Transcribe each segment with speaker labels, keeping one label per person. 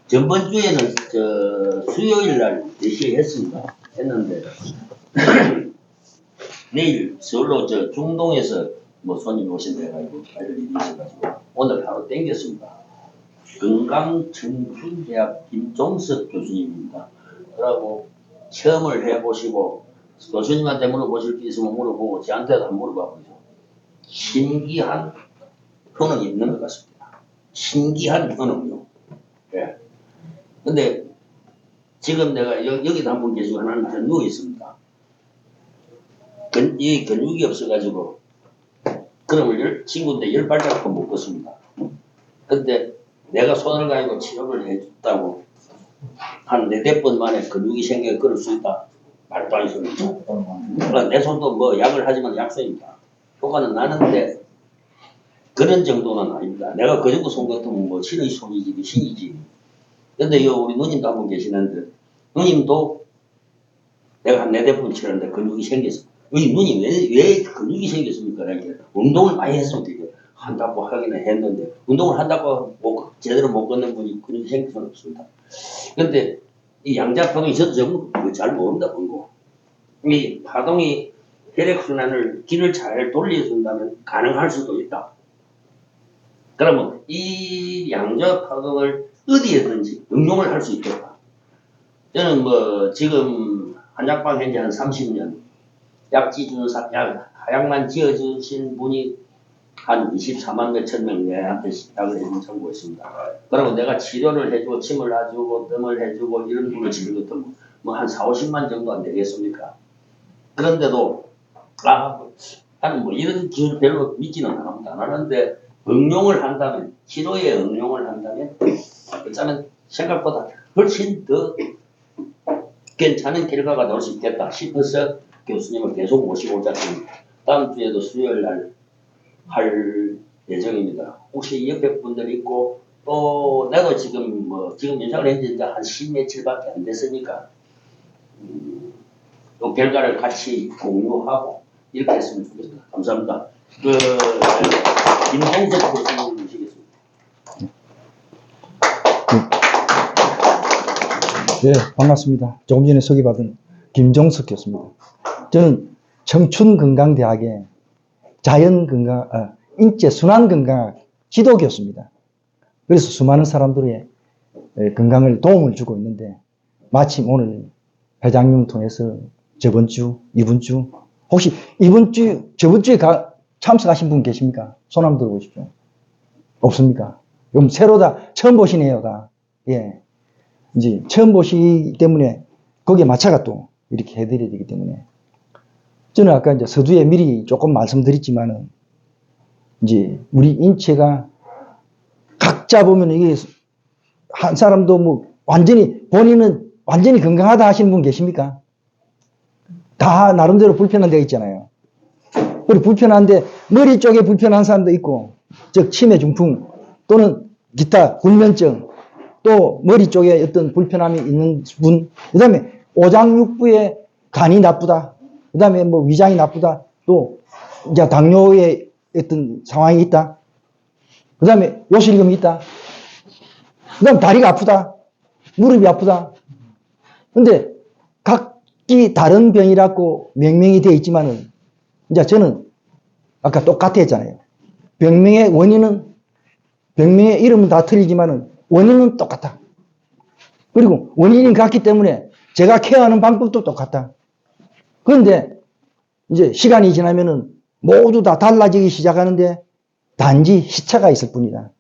Speaker 1: 전번 주에는 수요일 날 4시에 했는데 내일 서울로 중동에서 뭐 손님 오신다 해가지고 할 일이 있어가지고 오늘 하루 땡겼습니다. 건강청춘대학 김종석 교수님입니다. 그러고 체험을 해보시고 교수님한테 물어보실 게 있으면 물어보고 저한테도 한번 물어봐보죠. 신기한 효능이 있는 것 같습니다. 신기한 효능이요. 예. 근데 지금 내가 여기도 한 분 계시고 하나는 근육이 있습니다. 이 근육이 없어가지고 그러면 친구인데 10발자국도 못 걷습니다. 근데 내가 손을 가지고 치료를 해줬다고 한 4-5번 만에 근육이 생겨 걸을 수 있다. 말도 안 소리죠. 내 손도 뭐 약을 하지만 약소입니다. 효과는 나는데 그런 정도는 아닙니다. 내가 그 정도 손 같으면 뭐 신의 손이지 신이지. 근데 우리 누님도 한 분 계시는데 누님도 내가 한 4-5번 치료했는데 근육이 생겼어. 우리 누님 왜 근육이 생겼습니까? 이렇게 운동을 많이 했으면 되게 한다고 하기는 했는데 운동을 한다고 제대로 못 걷는 분이 근육이 생길 수는 없습니다. 근데 이 양자파동이 저도 전부 잘 모른다 본거. 이 파동이 혈액순환을 길을 잘 돌려준다면 가능할 수도 있다. 그러면 이 양자파동을 어디에든지 응용을 할 수 있겠다. 저는 뭐 지금 한약방 현재 한 30년 약만 지어주신 분이 한 24만 몇천 명 내한테 약을 해준 정보가 있습니다. 그리고 내가 치료를 해주고 침을 놔주고 뜸을 해주고 이런 분을 지을 것도 뭐 한 40-50만 정도 안 되겠습니까? 그런데도 나는 뭐 이런 기술 별로 믿지는 않습니다. 안 하는데 응용을 한다면 치료에 응용을 한다면 어쩌면 생각보다 훨씬 더 괜찮은 결과가 나올 수 있겠다 싶어서 교수님을 계속 모시고자 합니다. 다음 주에도 수요일 날 할 예정입니다. 혹시 옆에 분들 있고 또 나도 지금 연락을 했는데 이제 한 10며칠밖에 안 됐으니까 또 결과를 같이 공유하고 이렇게 했으면 좋겠습니다. 감사합니다. 김종석 교수님 모시겠습니다.
Speaker 2: 네, 반갑습니다. 조금 전에 소개받은 김종석 교수입니다. 저는 청춘건강대학의 인체순환건강학 지도교수입니다. 그래서 수많은 사람들의 건강을 도움을 주고 있는데 마침 오늘 회장님 통해서 저번 주, 이번 주 혹시 저번 주에 참석하신 분 계십니까? 손 한번 들어보십시오. 없습니까? 그럼 처음 보시네요, 예. 이제 처음 보시기 때문에 거기에 맞춰가 또 이렇게 해드려야 되기 때문에 저는 아까 이제 서두에 미리 조금 말씀드렸지만은 이제 우리 인체가 각자 보면 이게 한 사람도 뭐 본인은 완전히 건강하다 하시는 분 계십니까? 다 나름대로 불편한 데가 있잖아요. 그리고 불편한데 머리 쪽에 불편한 사람도 있고, 즉 치매 중풍 또는 기타 불면증 또 머리 쪽에 어떤 불편함이 있는 분, 그 다음에 오장육부에 간이 나쁘다, 그 다음에 뭐 위장이 나쁘다, 또 이제 당뇨의 어떤 상황이 있다, 그 다음에 요실금이 있다, 그 다음에 다리가 아프다, 무릎이 아프다. 근데 각기 다른 병이라고 명명이 되어 있지만은 이제 저는 아까 똑같아 했잖아요. 병명의 이름은 다 틀리지만은 원인은 똑같다. 그리고 원인이 같기 때문에 제가 케어하는 방법도 똑같다. 그런데 이제 시간이 지나면은 모두 다 달라지기 시작하는데 단지 시차가 있을 뿐이다.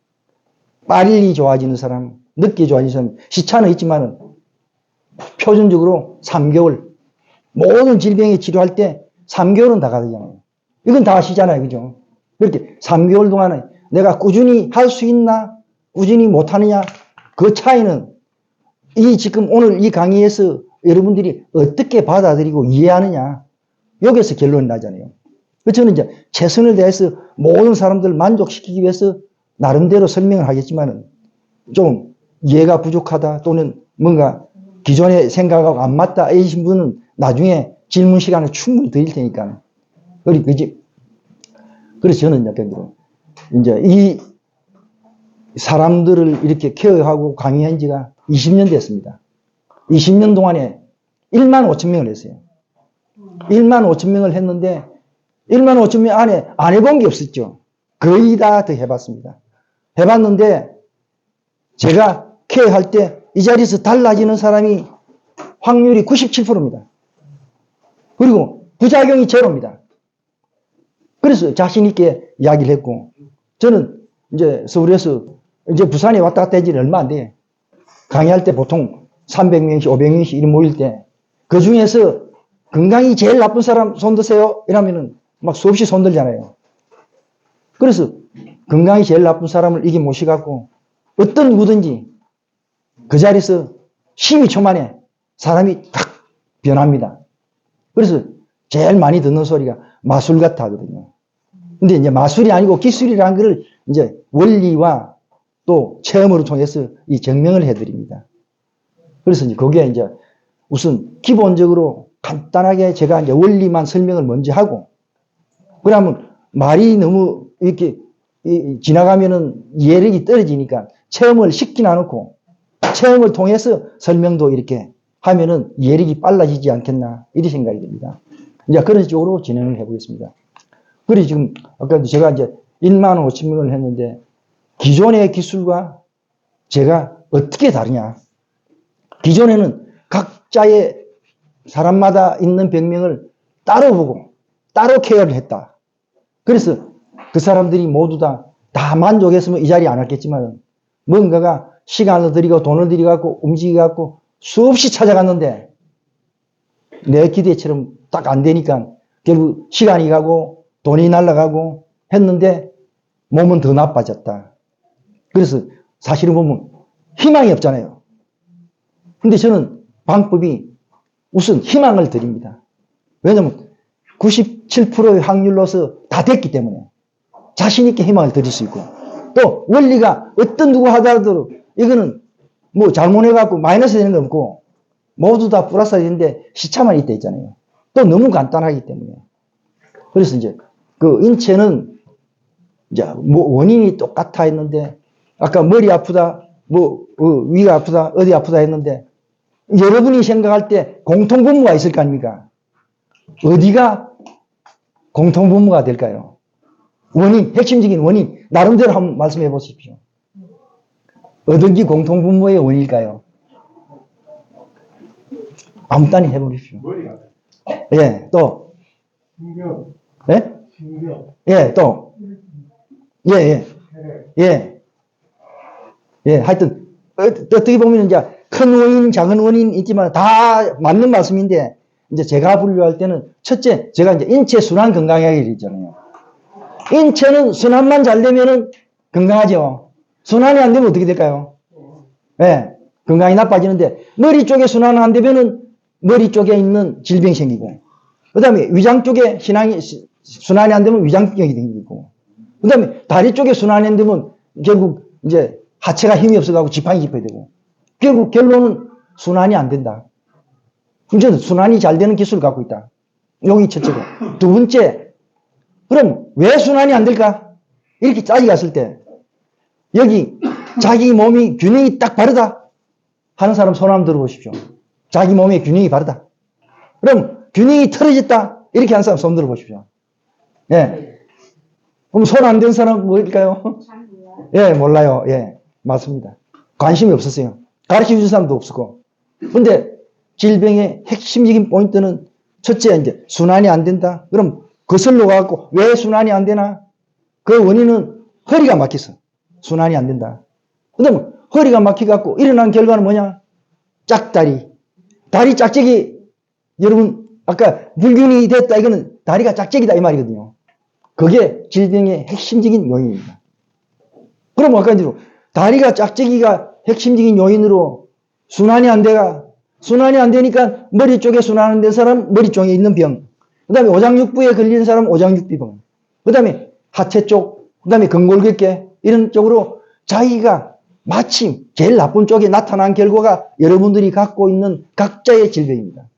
Speaker 2: 빨리 좋아지는 사람, 늦게 좋아지는 사람, 시차는 있지만은 표준적으로 3개월, 모든 질병에 치료할 때 3개월은 다 가잖아요. 이건 다 아시잖아요. 그죠? 그렇게 3개월 동안에 내가 꾸준히 할 수 있나, 꾸준히 못하느냐, 그 차이는 지금 오늘 이 강의에서 여러분들이 어떻게 받아들이고 이해하느냐, 여기서 결론이 나잖아요. 그래서 저는 이제 최선을 다해서 모든 사람들을 만족시키기 위해서 나름대로 설명을 하겠지만은 좀 이해가 부족하다 또는 뭔가 기존의 생각하고 안 맞다 이러신 분은 나중에 질문 시간을 충분히 드릴 테니까. 그래서 저는 약간 이제 이 사람들을 이렇게 케어하고 강의한 지가 20년 됐습니다. 20년 동안에 1만 5천 명을 했어요. 1만 5천 명을 했는데 1만 5천 명 안에 안 해본 게 없었죠. 거의 다 해봤습니다. 해봤는데 제가 케어할 때 이 자리에서 달라지는 사람이 확률이 97%입니다. 그리고 부작용이 제로입니다. 그래서 자신 있게 이야기를 했고, 저는 이제 서울에서 이제 부산에 왔다 갔다 해지 얼마 안 돼. 강의할 때 보통 300명씩 500명씩 이렇게 모일 때 그 중에서 건강이 제일 나쁜 사람 손 드세요 이러면은 막 수없이 손 들잖아요. 그래서 건강이 제일 나쁜 사람을 이게 모셔갖고 어떤 누구든지 그 자리에서 12초 만에 사람이 탁 변합니다. 그래서 제일 많이 듣는 소리가 마술 같아 하거든요. 근데 이제 마술이 아니고 기술이라는 걸 이제 원리와 또 체험으로 통해서 이 증명을 해드립니다. 그래서 이제 거기에 이제 우선 기본적으로 간단하게 제가 이제 원리만 설명을 먼저 하고, 그러면 말이 너무 이렇게 지나가면은 이해력이 떨어지니까 체험을 쉽게 나놓고 체험을 통해서 설명도 이렇게 하면은 이해력이 빨라지지 않겠나 이런 생각이 듭니다. 이제 그런 쪽으로 진행을 해보겠습니다. 그리고 지금 아까 제가 이제 1만 5천 명을 했는데 기존의 기술과 제가 어떻게 다르냐? 기존에는 각자의 사람마다 있는 병명을 따로 보고 따로 케어를 했다. 그래서 그 사람들이 모두 다 만족했으면 이 자리에 안 왔겠지만 뭔가가 시간을 들이고 돈을 들이갖고 움직여갖고 수없이 찾아갔는데 내 기대처럼 딱 안 되니까 결국 시간이 가고 돈이 날아가고 했는데 몸은 더 나빠졌다. 그래서 사실은 보면 희망이 없잖아요. 근데 저는 방법이 우선 희망을 드립니다. 왜냐하면 97%의 확률로서 다 됐기 때문에 자신있게 희망을 드릴 수 있고, 또 원리가 어떤 누구 하더라도 이거는 뭐 잘못해갖고 마이너스 되는 거 없고 모두 다 플러스 되는데 시차만 있다 있잖아요. 또 너무 간단하기 때문에. 그래서 이제 그 인체는 이제 뭐 원인이 똑같아 했는데 아까 머리 아프다, 뭐 위가 아프다, 어디 아프다 했는데 여러분이 생각할 때 공통분모가 있을 거 아닙니까? 어디가 공통분모가 될까요? 원인, 핵심적인 원인 나름대로 한번 말씀해 보십시오. 어떤 게 공통분모의 원인일까요? 아무 딴 해보십시오.
Speaker 3: 머리가.
Speaker 2: 예, 또.
Speaker 3: 신경.
Speaker 2: 예?
Speaker 3: 신경.
Speaker 2: 예, 또. 예, 예. 예. 예, 하여튼, 어떻게 보면 이제 큰 원인, 작은 원인 있지만 다 맞는 말씀인데, 이제 제가 분류할 때는 첫째, 제가 이제 인체 순환 건강학이 있잖아요. 인체는 순환만 잘 되면은 건강하죠. 순환이 안 되면 어떻게 될까요? 예, 건강이 나빠지는데, 머리 쪽에 순환 안 되면은 머리 쪽에 있는 질병이 생기고, 그 다음에 위장 쪽에 순환이 안 되면 위장병이 생기고, 그 다음에 다리 쪽에 순환이 안 되면 결국 이제 하체가 힘이 없어가지고 지팡이 짚어야 되고, 결국 결론은 순환이 안 된다. 이제 순환이 잘 되는 기술을 갖고 있다. 용이 첫째고. 두 번째, 그럼 왜 순환이 안 될까? 이렇게 따지갔을 때, 여기 자기 몸이 균형이 딱 바르다 하는 사람 손 한번 들어보십시오. 자기 몸의 균형이 바르다. 그럼 균형이 틀어졌다 이렇게 하는 사람 손 들어보십시오. 예. 그럼 손 안 된 사람 뭘까요? 예, 몰라요. 예, 맞습니다. 관심이 없었어요. 가르쳐 줄 사람도 없었고. 근데 질병의 핵심적인 포인트는 첫째, 이제 순환이 안 된다. 그럼 거슬러 가고 왜 순환이 안 되나? 그 원인은 허리가 막혀서 순환이 안 된다. 그다음에 허리가 막혀갖고 일어난 결과는 뭐냐? 짝다리. 다리 짝짝이, 여러분, 아까 불균이 됐다. 이거는 다리가 짝짝이다. 이 말이거든요. 그게 질병의 핵심적인 요인입니다. 그럼 아까 대로 다리가 짝짝이가 핵심적인 요인으로 순환이 안 되니까 머리 쪽에 순환 안 된 사람, 머리 쪽에 있는 병. 그 다음에 오장육부에 걸린 사람, 오장육비병. 그 다음에 하체 쪽, 그 다음에 근골격계, 이런 쪽으로 자기가 마침 제일 나쁜 쪽에 나타난 결과가 여러분들이 갖고 있는 각자의 질병입니다.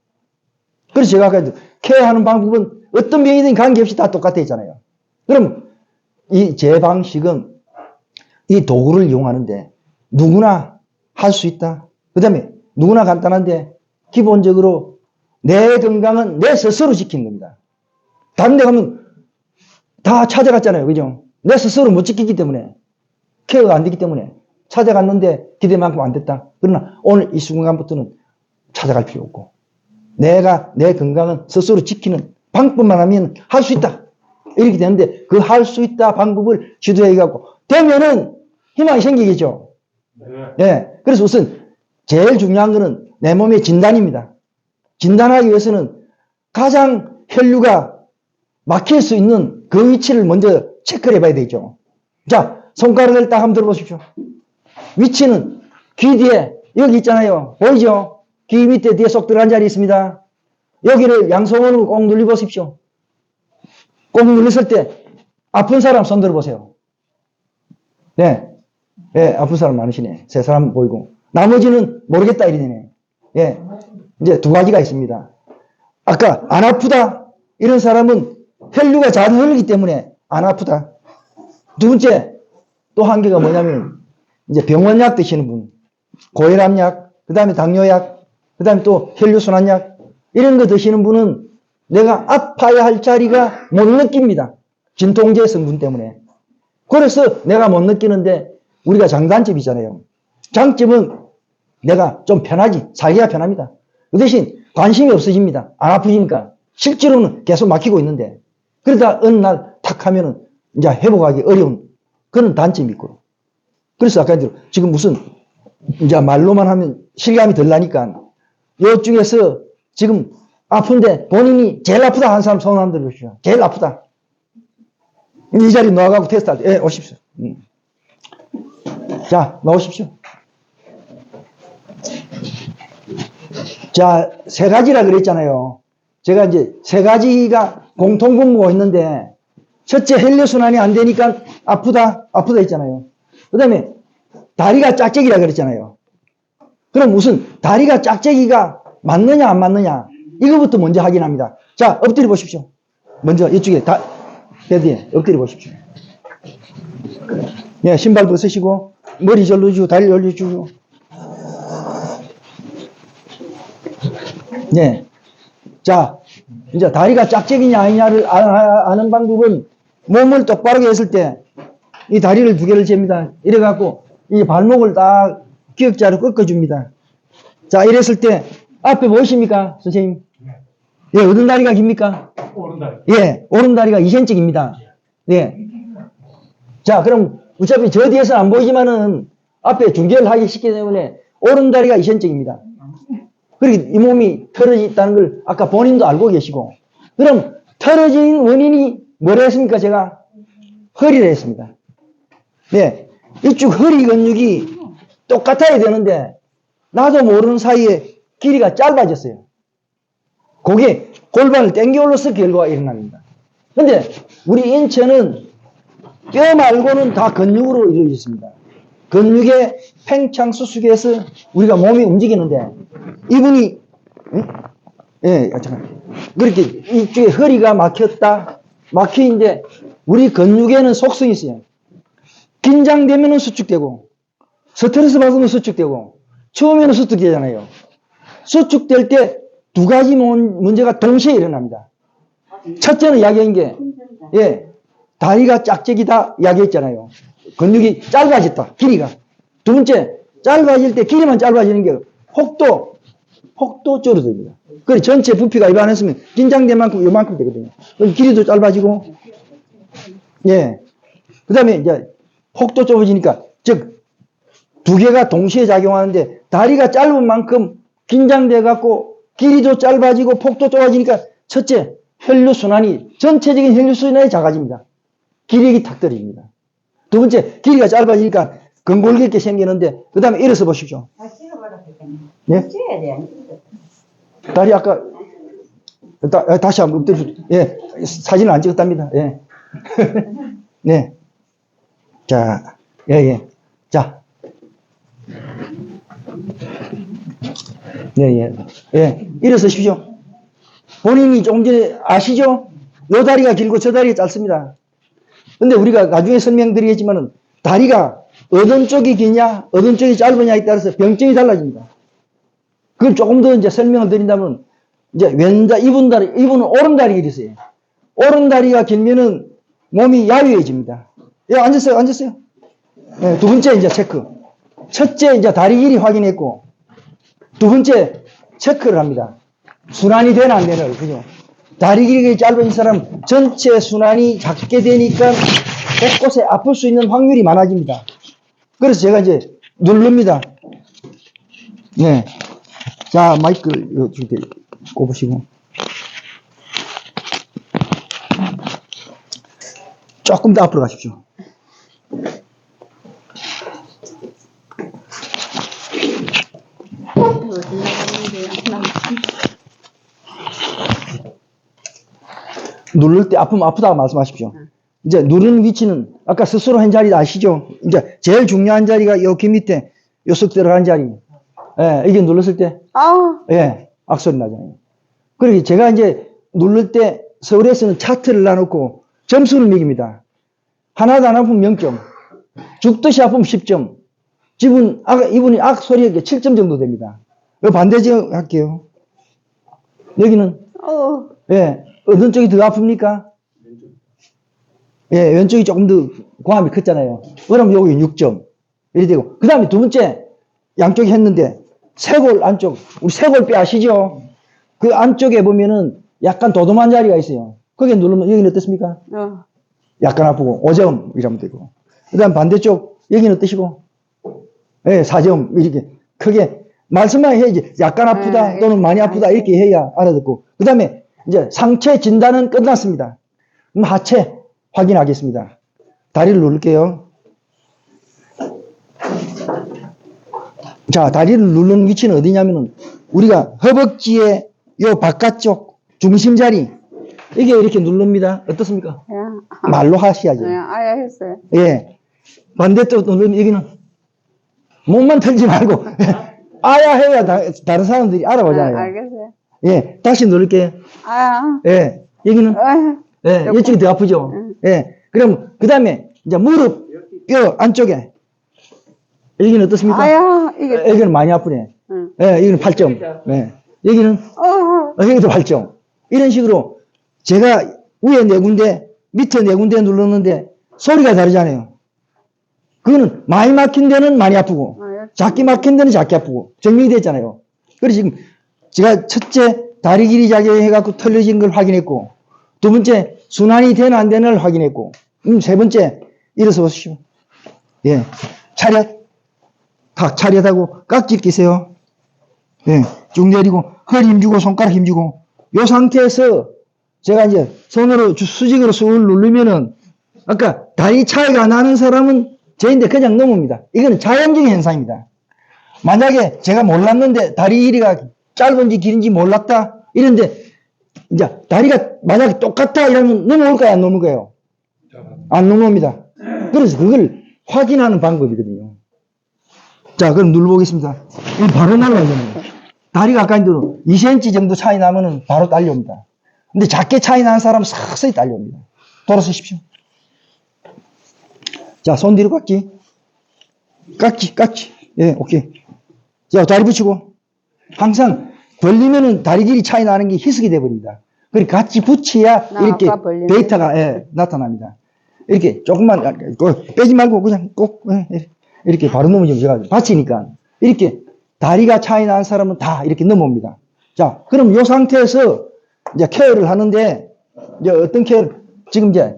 Speaker 2: 그래서 제가 아까 케어하는 방법은 어떤 병이든 관계없이 다 똑같아 있잖아요. 그럼 이 제 방식은 이 도구를 이용하는데 누구나 할 수 있다. 그 다음에 누구나 간단한데 기본적으로 내 건강은 내 스스로 지키는 겁니다. 다른 데 가면 다 찾아갔잖아요. 그죠? 내 스스로 못 지키기 때문에 케어가 안 되기 때문에 찾아갔는데 기대만큼 안 됐다. 그러나 오늘 이 순간부터는 찾아갈 필요 없고 내가 내 건강은 스스로 지키는 방법만 하면 할 수 있다. 이렇게 되는데 그 할 수 있다 방법을 지도해 갖고 되면은 희망이 생기겠죠. 예. 그래서 우선 제일 중요한 거는 내 몸의 진단입니다. 진단하기 위해서는 가장 혈류가 막힐 수 있는 그 위치를 먼저 체크를 해봐야 되죠. 자, 손가락을 딱 한번 들어보십시오. 위치는 귀 뒤에 여기 있잖아요. 보이죠? 귀 밑에 뒤에 쏙 들어간 자리 있습니다. 여기를 양손으로 꼭 눌러보십시오. 꼭 눌렀을 때 아픈 사람 손 들어보세요. 네. 예, 아픈 사람 많으시네. 세 사람 보이고. 나머지는 모르겠다 이러네. 예. 이제 두 가지가 있습니다. 아까 안 아프다. 이런 사람은 혈류가 잘 흐르기 때문에 안 아프다. 두 번째, 또 한 개가 뭐냐면, 이제 병원약 드시는 분, 고혈압약, 그 다음에 당뇨약, 그 다음에 또 혈류순환약, 이런 거 드시는 분은 내가 아파야 할 자리가 못 느낍니다. 진통제 성분 때문에. 그래서 내가 못 느끼는데, 우리가 장단점이잖아요. 장점은 내가 좀 편하지, 살기가 편합니다. 그 대신 관심이 없어집니다. 안 아프니까. 실제로는 계속 막히고 있는데, 그러다 어느 날 탁 하면은 이제 회복하기 어려운 그런 단점이 있고. 그래서 아까 지금 무슨 이제 말로만 하면 실감이 덜 나니까 요 중에서 지금 아픈데 본인이 제일 아프다 하는 사람 손 한번 들어주시죠. 제일 아프다. 이 자리 놓아가고 테스트할 때, 예, 오십시오. 자, 나오십시오. 자, 세 가지라 그랬잖아요. 제가 이제 세 가지가 공통분모가 있는데, 첫째, 혈류순환이 안 되니까 아프다 했잖아요. 그 다음에, 다리가 짝짝이라 그랬잖아요. 그럼 무슨, 다리가 짝짝이가 맞느냐, 안 맞느냐, 이거부터 먼저 확인합니다. 자, 엎드려 보십시오. 먼저 이쪽에, 베드에 엎드려 보십시오. 네, 신발 벗으시고, 머리 절러주고, 다리 올려주고. 네. 자, 이제 다리가 짝짝이냐 아니냐를 아는 방법은 몸을 똑바로 했을 때 이 다리를 두 개를 잽니다. 이래갖고 이 발목을 딱 기역자로 꺾어줍니다. 자, 이랬을 때 앞에 보이십니까, 선생님? 예, 어떤 다리가 깁니까?
Speaker 3: 오른다리.
Speaker 2: 예, 오른다리가 2cm 입니다. 예. 자, 그럼 어차피 저 뒤에서는 안 보이지만은 앞에 중계를 하기 쉽기 때문에 오른다리가 2cm입니다. 그리고 이 몸이 틀어졌다는 걸 아까 본인도 알고 계시고, 그럼 틀어진 원인이 뭐라 했습니까? 제가 허리라 했습니다. 네, 이쪽 허리 근육이 똑같아야 되는데 나도 모르는 사이에 길이가 짧아졌어요. 그게 골반을 당겨 올려서 결과가 일어납니다. 근데 우리 인체는 뼈 말고는 다 근육으로 이루어져 있습니다. 근육의 팽창수축에서 우리가 몸이 움직이는데, 이분이, 예, 잠깐. 그렇게 이쪽에 허리가 막히는데, 우리 근육에는 속성이 있어요. 긴장되면 수축되고, 스트레스 받으면 수축되고, 처음에는 수축되잖아요. 수축될 때 두 가지 문제가 동시에 일어납니다. 첫째는 이야기한 게, 예, 다리가 짝짝이다 이야기했잖아요. 근육이 짧아졌다, 길이가. 두 번째, 짧아질 때 길이만 짧아지는 게 혹도 줄어듭니다. 그래서 전체 부피가 일반했으면 긴장된 만큼 요만큼 되거든요. 그럼 길이도 짧아지고, 예. 그 다음에 이제 혹도 좁아지니까, 즉, 두 개가 동시에 작용하는데, 다리가 짧은 만큼 긴장돼 갖고 길이도 짧아지고 폭도 좁아지니까, 첫째, 혈류순환이, 전체적인 혈류순환이 작아집니다. 기력이 탁 떨어집니다. 두 번째, 길이가 짧아지니까 근골기 있게 생기는데, 그 다음에 일어서 보십시오. 예? 다리 아까, 다시 한번 엎드려, 예, 사진을 안 찍었답니다. 예. 네. 자, 예. 자. 예. 일어서십시오. 본인이 조금 전에 아시죠? 요 다리가 길고 저 다리가 짧습니다. 근데 우리가 나중에 설명드리겠지만은 다리가 어떤 쪽이 기냐, 어떤 쪽이 짧으냐에 따라서 병증이 달라집니다. 그걸 조금 더 이제 설명을 드린다면, 이제 이분은 오른다리가 있어요. 오른다리가 길면은 몸이 야위해집니다. 예, 앉으세요. 예, 두 번째 이제 체크. 첫째 이제 다리 길이 확인했고, 두 번째 체크를 합니다. 순환이 되나 안 되나, 그죠? 다리 길이가 짧은 사람 전체 순환이 작게 되니까 곳곳에 아플 수 있는 확률이 많아집니다. 그래서 제가 이제 누릅니다. 네. 자, 마이크를 이렇게 꼽으시고. 조금 더 앞으로 가십시오. 누를 때 아프면 아프다고 말씀하십시오. 이제 누르는 위치는 아까 스스로 한 자리 아시죠? 이제 제일 중요한 자리가 여기 밑에 요석 들어간 자리. 예, 이게 눌렀을 때, 예, 악소리 나잖아요. 그리고 제가 이제 누를 때 서울에서는 차트를 놔놓고 점수를 매깁니다. 하나도 안 아프면 0점, 죽듯이 아프면 10점. 이분이 악 소리에 7점 정도 됩니다. 반대쪽 할게요. 여기는, 예, 어떤 쪽이 더 아픕니까? 예, 왼쪽이 조금 더 고함이 컸잖아요. 그럼 여기 6점. 이렇게 되고. 그 다음에 두 번째, 양쪽이 했는데, 쇄골 안쪽, 우리 쇄골뼈 아시죠? 그 안쪽에 보면은 약간 도톰한 자리가 있어요. 거기에 누르면 여기는 어떻습니까? 약간 아프고, 5점, 이러면 되고. 그 다음 반대쪽, 여기는 어떠시고? 예, 4점, 이렇게 크게. 말씀만 해야지. 약간 아프다, 또는 많이 아프다, 이렇게 해야 알아듣고. 그 다음에 이제 상체 진단은 끝났습니다. 그럼 하체 확인하겠습니다. 다리를 누를게요. 자, 다리를 누르는 위치는 어디냐면은 우리가 허벅지의 요 바깥쪽 중심 자리 이게 이렇게 누릅니다. 어떻습니까? 말로 하셔야죠.
Speaker 4: 아야 했어요.
Speaker 2: 예. 반대쪽 누르면 여기는 몸만 털지 말고 아야 해야 다른 사람들이 알아보잖아요.
Speaker 4: 알겠어요.
Speaker 2: 예. 다시 누를게요.
Speaker 4: 아야.
Speaker 2: 예. 여기는 예, 이쪽이 더 아프죠? 예. 그럼, 그 다음에, 이제 무릎, 뼈 안쪽에. 여기는 어떻습니까?
Speaker 4: 아야, 이게.
Speaker 2: 여기는 많이 아프네. 예, 여기는 8점. 예. 여기는, 여기도 8점. 이런 식으로, 제가 위에 4군데, 밑에 4군데 눌렀는데, 소리가 다르잖아요. 그거는 많이 막힌 데는 많이 아프고, 작게 막힌 데는 작게 아프고, 정리가 됐잖아요. 그래서 지금, 제가 첫째, 다리 길이 작용해갖고 털려진 걸 확인했고, 두 번째, 순환이 되나 안 되나를 확인했고, 세 번째, 일어서 보십시오. 예. 차렷. 각 차렷하고 깍지 끼세요. 예. 쭉 내리고, 허리 힘주고, 손가락 힘주고, 요 상태에서 제가 이제 손으로 수직으로 쑥 누르면은, 아까 다리 차이가 나는 사람은 저인데 그냥 넘습니다. 이거는 자연적인 현상입니다. 만약에 제가 몰랐는데 다리 길이가 짧은지 긴지 몰랐다? 이런데, 이제 다리가 만약에 똑같다 이러면 넘어올까요? 안 넘어올까요? 안 넘어옵니다. 그래서 그걸 확인하는 방법이거든요. 자, 그럼 눌러보겠습니다. 바로 날라오잖아요. 다리가 아까 대로 2cm 정도 차이 나면은 바로 딸려옵니다. 근데 작게 차이 나는 사람은 서서히 딸려옵니다. 돌아서십시오. 자, 손 뒤로 깍지. 깍지. 예, 오케이. 자, 다리 붙이고. 항상 벌리면은 다리 길이 차이 나는 게 희석이 돼버립니다. 그러니까 같이 붙여야 이렇게 데이터가 나타납니다. 이렇게 조금만 빼지 말고 그냥 꼭 이렇게 바로 넘어지면 제가 받치니까 이렇게 다리가 차이 나는 사람은 다 이렇게 넘어옵니다. 자, 그럼 이 상태에서 이제 케어를 하는데 이제 어떤 케어 지금 이제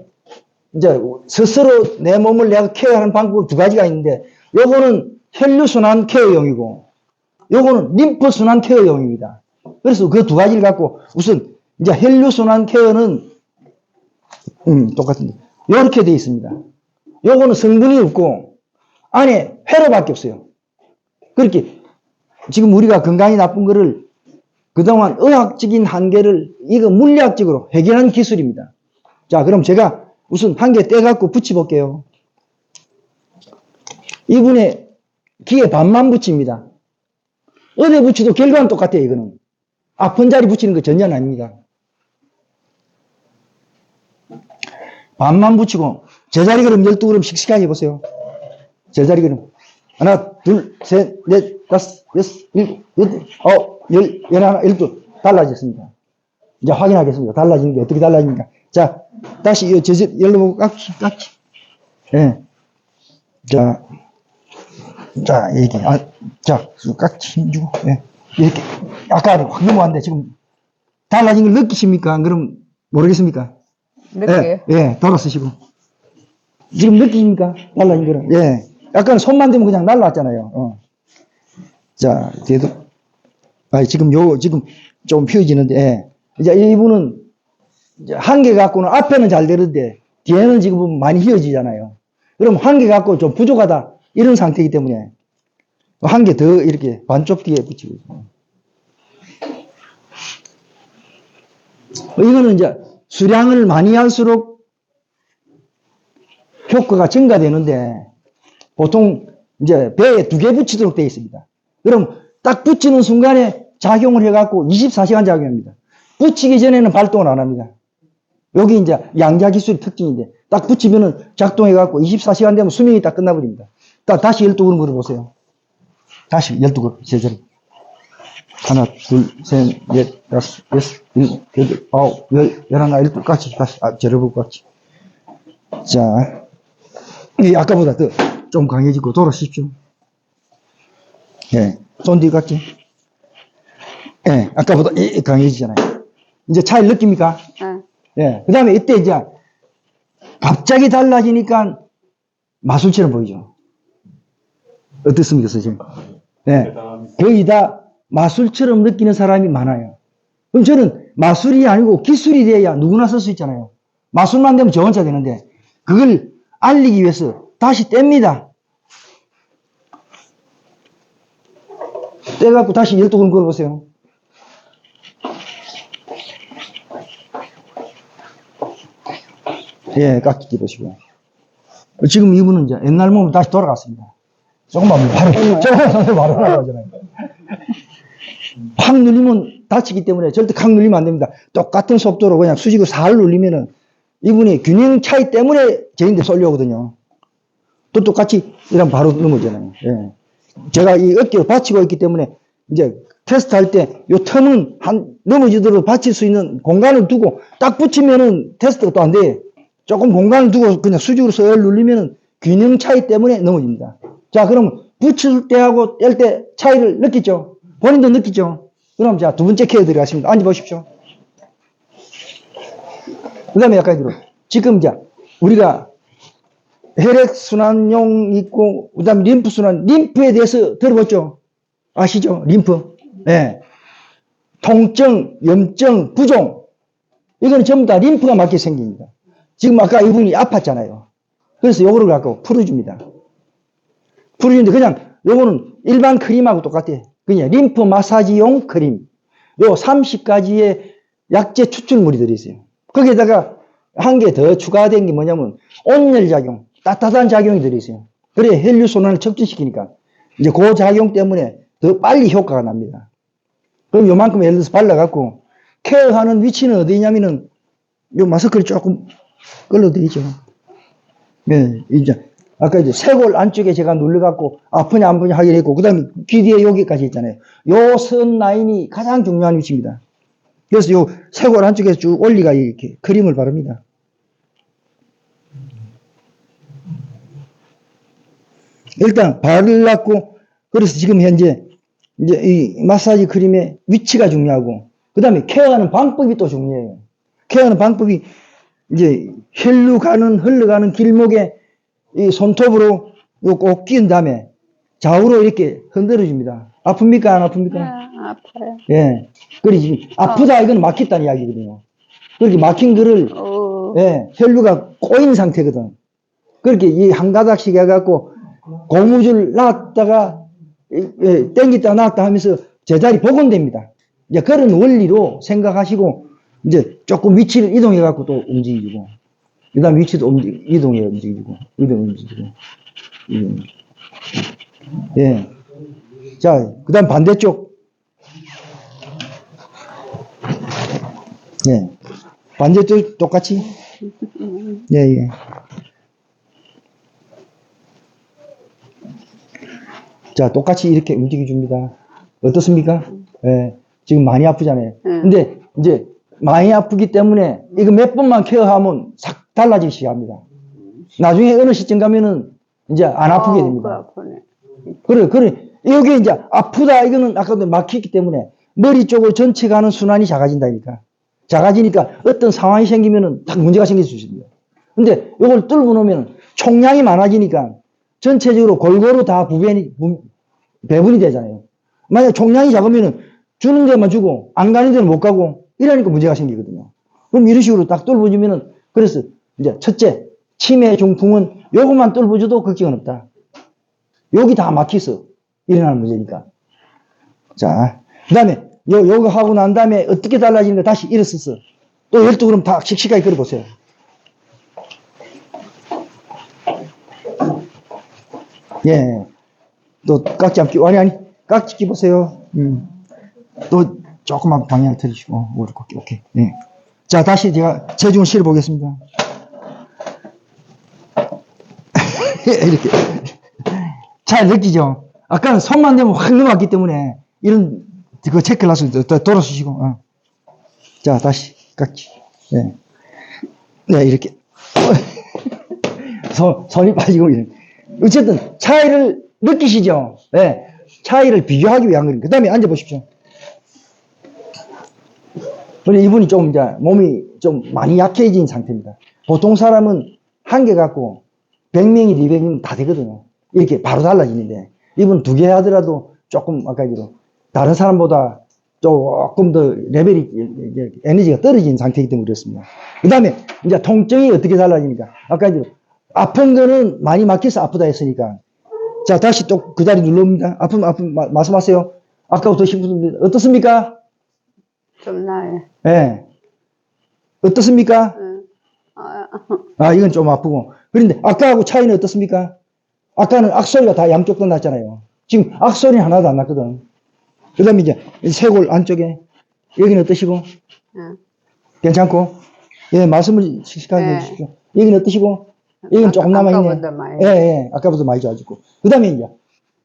Speaker 2: 스스로 내 몸을 내가 케어하는 방법 2가지가 있는데 요거는 혈류순환 케어용이고 요거는 림프순환 케어용입니다. 그래서 그 2가지를 갖고 우선 이제 혈류순환 케어는 똑같은데 이렇게 되어 있습니다. 요거는 성분이 없고 안에 회로밖에 없어요. 그렇게 지금 우리가 건강이 나쁜 거를 그동안 의학적인 한계를 이거 물리학적으로 해결한 기술입니다. 자, 그럼 제가 우선 한 개 떼갖고 붙여볼게요. 이분의 귀에 반만 붙입니다. 어디 붙여도 결과는 똑같아요, 이거는. 아픈 자리 붙이는 거 전혀 아닙니다. 반만 붙이고, 제자리 걸음 12걸음 씩씩하게 해보세요. 제자리 걸음. 하나, 둘, 셋, 넷, 다섯, 여섯, 일곱, 여덟, 아홉, 열, 열하나, 열둘. 달라졌습니다. 이제 확인하겠습니다. 달라지는 게 어떻게 달라지니까. 자, 다시 이 열로 깎기. 예. 자, 이게, 자, 깎기 힘주고, 예. 이렇게, 아까 확 넘어왔는데 지금 달라진 걸 느끼십니까? 안 그럼 모르겠습니까?
Speaker 4: 느껴요.
Speaker 2: 예, 돌아서시고. 지금 느끼십니까? 달라진 거는. 예. 약간 손만 대면 그냥 날라왔잖아요. 자, 뒤에도, 지금 좀 펴지는데, 예. 이제 이분은 이제 한 개 갖고는 앞에는 잘 되는데, 뒤에는 지금 많이 휘어지잖아요. 그럼 한 개 갖고 좀 부족하다. 이런 상태이기 때문에, 한 개 더 이렇게 반쪽 뒤에 붙이고 있어요. 이거는 이제 수량을 많이 할수록 효과가 증가되는데, 보통 이제 배에 2개 붙이도록 되어 있습니다. 그럼 딱 붙이는 순간에 작용을 해갖고 24시간 작용합니다. 붙이기 전에는 발동을 안 합니다. 여기 이제 양자 기술의 특징인데, 딱 붙이면은 작동해갖고 24시간 되면 수명이 딱 끝나버립니다. 다시 12그릇 물어보세요. 다시 12그릇, 제대로. 하나, 둘, 셋, 넷, 다섯, 여섯, 일곱, 여덟, 아홉, 열, 열하나, 열둘, 같이, 다시, 저러고 같이. 자, 아까보다 더 좀 강해지고 돌아오십시오. 예, 손 뒤 같이. 예, 아까보다 강해지잖아요. 이제 차이를 느낍니까? 예, 그 다음에 이때 이제 갑자기 달라지니까 마술처럼 보이죠. 어떻습니까, 선생님? 예, 거의 다 마술처럼 느끼는 사람이 많아요. 그럼 저는 마술이 아니고 기술이 돼야 누구나 쓸 수 있잖아요. 마술만 되면 저 혼자 되는데, 그걸 알리기 위해서 다시 뗍니다. 떼갖고 다시 12그릇 걸어보세요. 예, 깎기 보시고. 지금 이분은 이제 옛날 몸으로 다시 돌아갔습니다. 조금만 바로 나가잖아요. 확 눌리면 다치기 때문에 절대 확 눌리면 안 됩니다. 똑같은 속도로 그냥 수직으로 살 눌리면은 이분이 균형 차이 때문에 저인데 쏠려오거든요. 또 똑같이 이러면 바로 넘어지잖아요. 예. 제가 이 어깨를 받치고 있기 때문에 이제 테스트 할 때 요 틈은 넘어지도록 받칠 수 있는 공간을 두고 딱 붙이면은 테스트가 또 안 돼. 조금 공간을 두고 그냥 수직으로 썰 눌리면은 균형 차이 때문에 넘어집니다. 자, 그럼 붙일 때하고 뗄 때 차이를 느끼죠? 본인도 느끼죠? 그럼 자, 두 번째 케어 들어가십니다. 앉아보십시오. 그 다음에 약간 들어. 지금 이제 우리가 혈액순환용 있고, 그 다음에 림프순환, 림프에 대해서 들어봤죠? 아시죠? 림프. 예. 통증, 염증, 부종. 이거는 전부 다 림프가 막히게 생깁니다. 지금 아까 이분이 아팠잖아요. 그래서 요거를 갖고 풀어줍니다. 풀어주는데 그냥 요거는 일반 크림하고 똑같아. 그냥 림프 마사지용 크림. 요 30가지의 약재 추출물이 들어있어요. 거기에다가 한 개 더 추가된 게 뭐냐면 온열 작용, 따뜻한 작용이 들어있어요. 그래 혈류 순환을 촉진시키니까 이제 그 작용 때문에 더 빨리 효과가 납니다. 그럼 요만큼 예를 들어서 발라갖고 케어하는 위치는 어디냐면은 요 마스크를 조금 끌어들이죠. 네, 이제 아까 이제 쇄골 안쪽에 제가 눌러갖고 아프냐 안 아프냐 하긴 했고, 그 다음에 귀 뒤에 여기까지 있잖아요. 요 선 라인이 가장 중요한 위치입니다. 그래서 요 쇄골 안쪽에 쭉 올리가 이렇게 크림을 바릅니다. 일단 바르려고, 그래서 지금 현재 이제 이 마사지 크림의 위치가 중요하고, 그 다음에 케어하는 방법이 또 중요해요. 케어하는 방법이 이제 흘러가는 길목에 이 손톱으로 요 꼭 끼운 다음에 좌우로 이렇게 흔들어 줍니다. 아픕니까? 안 아픕니까?
Speaker 4: 아파요.
Speaker 2: 예. 그리고 지금 아프다 이건 막혔다는 이야기거든요. 그렇게 막힌 거를 예, 혈류가 꼬인 상태거든. 그렇게 이 한 가닥씩 해갖고 고무줄 놨다가 땡겼다 놨다 하면서 제자리 복원됩니다. 이제 그런 원리로 생각하시고 이제 조금 위치를 이동해갖고 또 움직이고, 그 다음 위치도 움직이고. 예. 자, 그 다음 반대쪽. 예. 반대쪽 똑같이. 예, 예. 자, 똑같이 이렇게 움직여 줍니다. 어떻습니까? 예, 지금 많이 아프잖아요. 근데 이제 많이 아프기 때문에 이거 몇 번만 케어하면 싹 달라지기 시작합니다. 나중에 어느 시점 가면은 이제 안 아프게 됩니다. 그래. 여기 이제 아프다. 이거는 아까도 막혔기 때문에 머리 쪽으로 전체 가는 순환이 작아진다니까. 작아지니까 어떤 상황이 생기면은 딱 문제가 생길 수 있습니다. 근데 이걸 뚫고 놓으면 총량이 많아지니까 전체적으로 골고루 다 배분이 되잖아요. 만약 총량이 작으면은 주는 데만 주고 안 가는 데는 못 가고 이러니까 문제가 생기거든요. 그럼 이런 식으로 딱 뚫어주면은 그래서 이제 첫째 치매 중풍은 요것만 뚫어줘도 걱정은 없다. 여기 다 막혀서 일어나는 문제니까. 자, 그 다음에 요거 하고 난 다음에 어떻게 달라지는가 다시 일어서서 또 12걸음 다 씩씩하게 걸어보세요. 예. 또 깍지 안 끼고, 아니, 깍지 끼보세요. 또 조금만 방향 틀으시고, 오케이. 네. 자, 다시 제가 체중을 실어 보겠습니다. 이렇게. 잘 느끼죠? 아까는 손만 대면 확 넘어갔기 때문에, 이런, 그 체크를 하셨는데, 돌아서시고, 자, 다시, 깍지. 네. 네, 이렇게. 손이 빠지고, 이런. 어쨌든, 차이를 느끼시죠? 네. 차이를 비교하기 위한 거니까. 그 다음에 앉아보십시오. 근데 이분이 좀 이제 몸이 좀 많이 약해진 상태입니다. 보통 사람은 한 개 갖고 100명이 200명 다 되거든요. 이렇게 바로 달라지는데 이분 2개 하더라도 조금 아까 얘기로 다른 사람보다 조금 더 레벨이 에너지가 떨어진 상태이기 때문에 그렇습니다. 그 다음에 이제 통증이 어떻게 달라지니까 아까 얘기로 아픈 거는 많이 막혀서 아프다 했으니까 자 다시 또 그 자리 눌러봅니다. 아픔 말씀하세요. 아까부터 싶었는데 어떻습니까?
Speaker 4: 좀 나아요.
Speaker 2: 예. 네. 어떻습니까? 이건 좀 아프고. 그런데 아까하고 차이는 어떻습니까? 아까는 악소리가 다 양쪽 다 났잖아요. 지금 악소리 하나도 안 났거든. 그 다음에 이제 쇄골 안쪽에 여기는 어떠시고? 괜찮고? 예, 말씀을 씩씩하게 해주십시오. 여기는 어떠시고? 여기는 조금 남아있네. 예, 아까보다 많이 좋아지고. 그 다음에 이제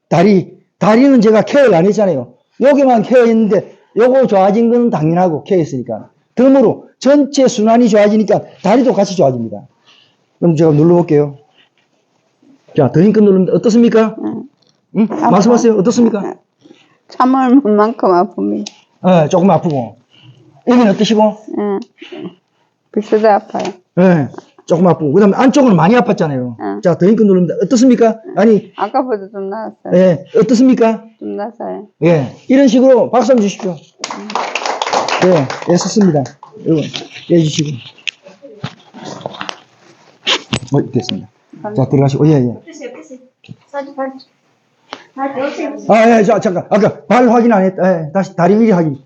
Speaker 2: 다리는 제가 케어를 안 했잖아요. 여기만 케어했는데 요거 좋아진 건 당연하고 케어했으니까. 그러므로 전체 순환이 좋아지니까 다리도 같이 좋아집니다. 그럼 제가 눌러볼게요. 자, 더 힘껏 누르면 어떻습니까? 응? 말씀하세요. 어떻습니까?
Speaker 4: 참을 만큼 아픕니다.
Speaker 2: 조금 아프고. 여기는 어떠시고?
Speaker 4: 비슷하게 아파요.
Speaker 2: 조금 아프고. 그 다음에 안쪽은 많이 아팠잖아요. 자, 더 힘껏 누릅니다. 어떻습니까? 아니.
Speaker 4: 아까보다 좀 나았어요.
Speaker 2: 어떻습니까?
Speaker 4: 좀 나았어요.
Speaker 2: 이런 식으로 박수 한번 주십시오. 썼습니다. 여러분, 해주시고. 됐습니다. 자, 들어가시고, 잠깐. 아까 발 확인 안 했다. 다시 다리 위에 확인.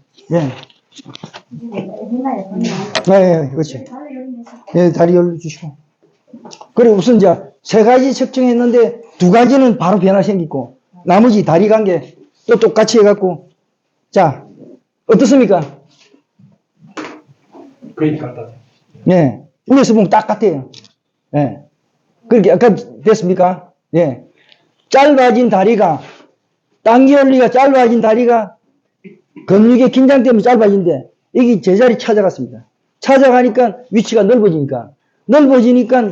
Speaker 2: 그렇지. 다리 열어주시고. 그래, 우선 이제 3가지 측정했는데 2가지는 바로 변화 생기고, 나머지 다리 관계 또 똑같이 해갖고, 자, 어떻습니까?
Speaker 3: 그러니까 같다.
Speaker 2: 위에서 보면 딱 같아요. 그렇게 아까 됐습니까? 짧아진 다리가, 당기 원리가 짧아진 다리가 근육의 긴장 때문에 짧아진데, 여기 제자리 찾아갔습니다. 찾아가니까 위치가 넓어지니까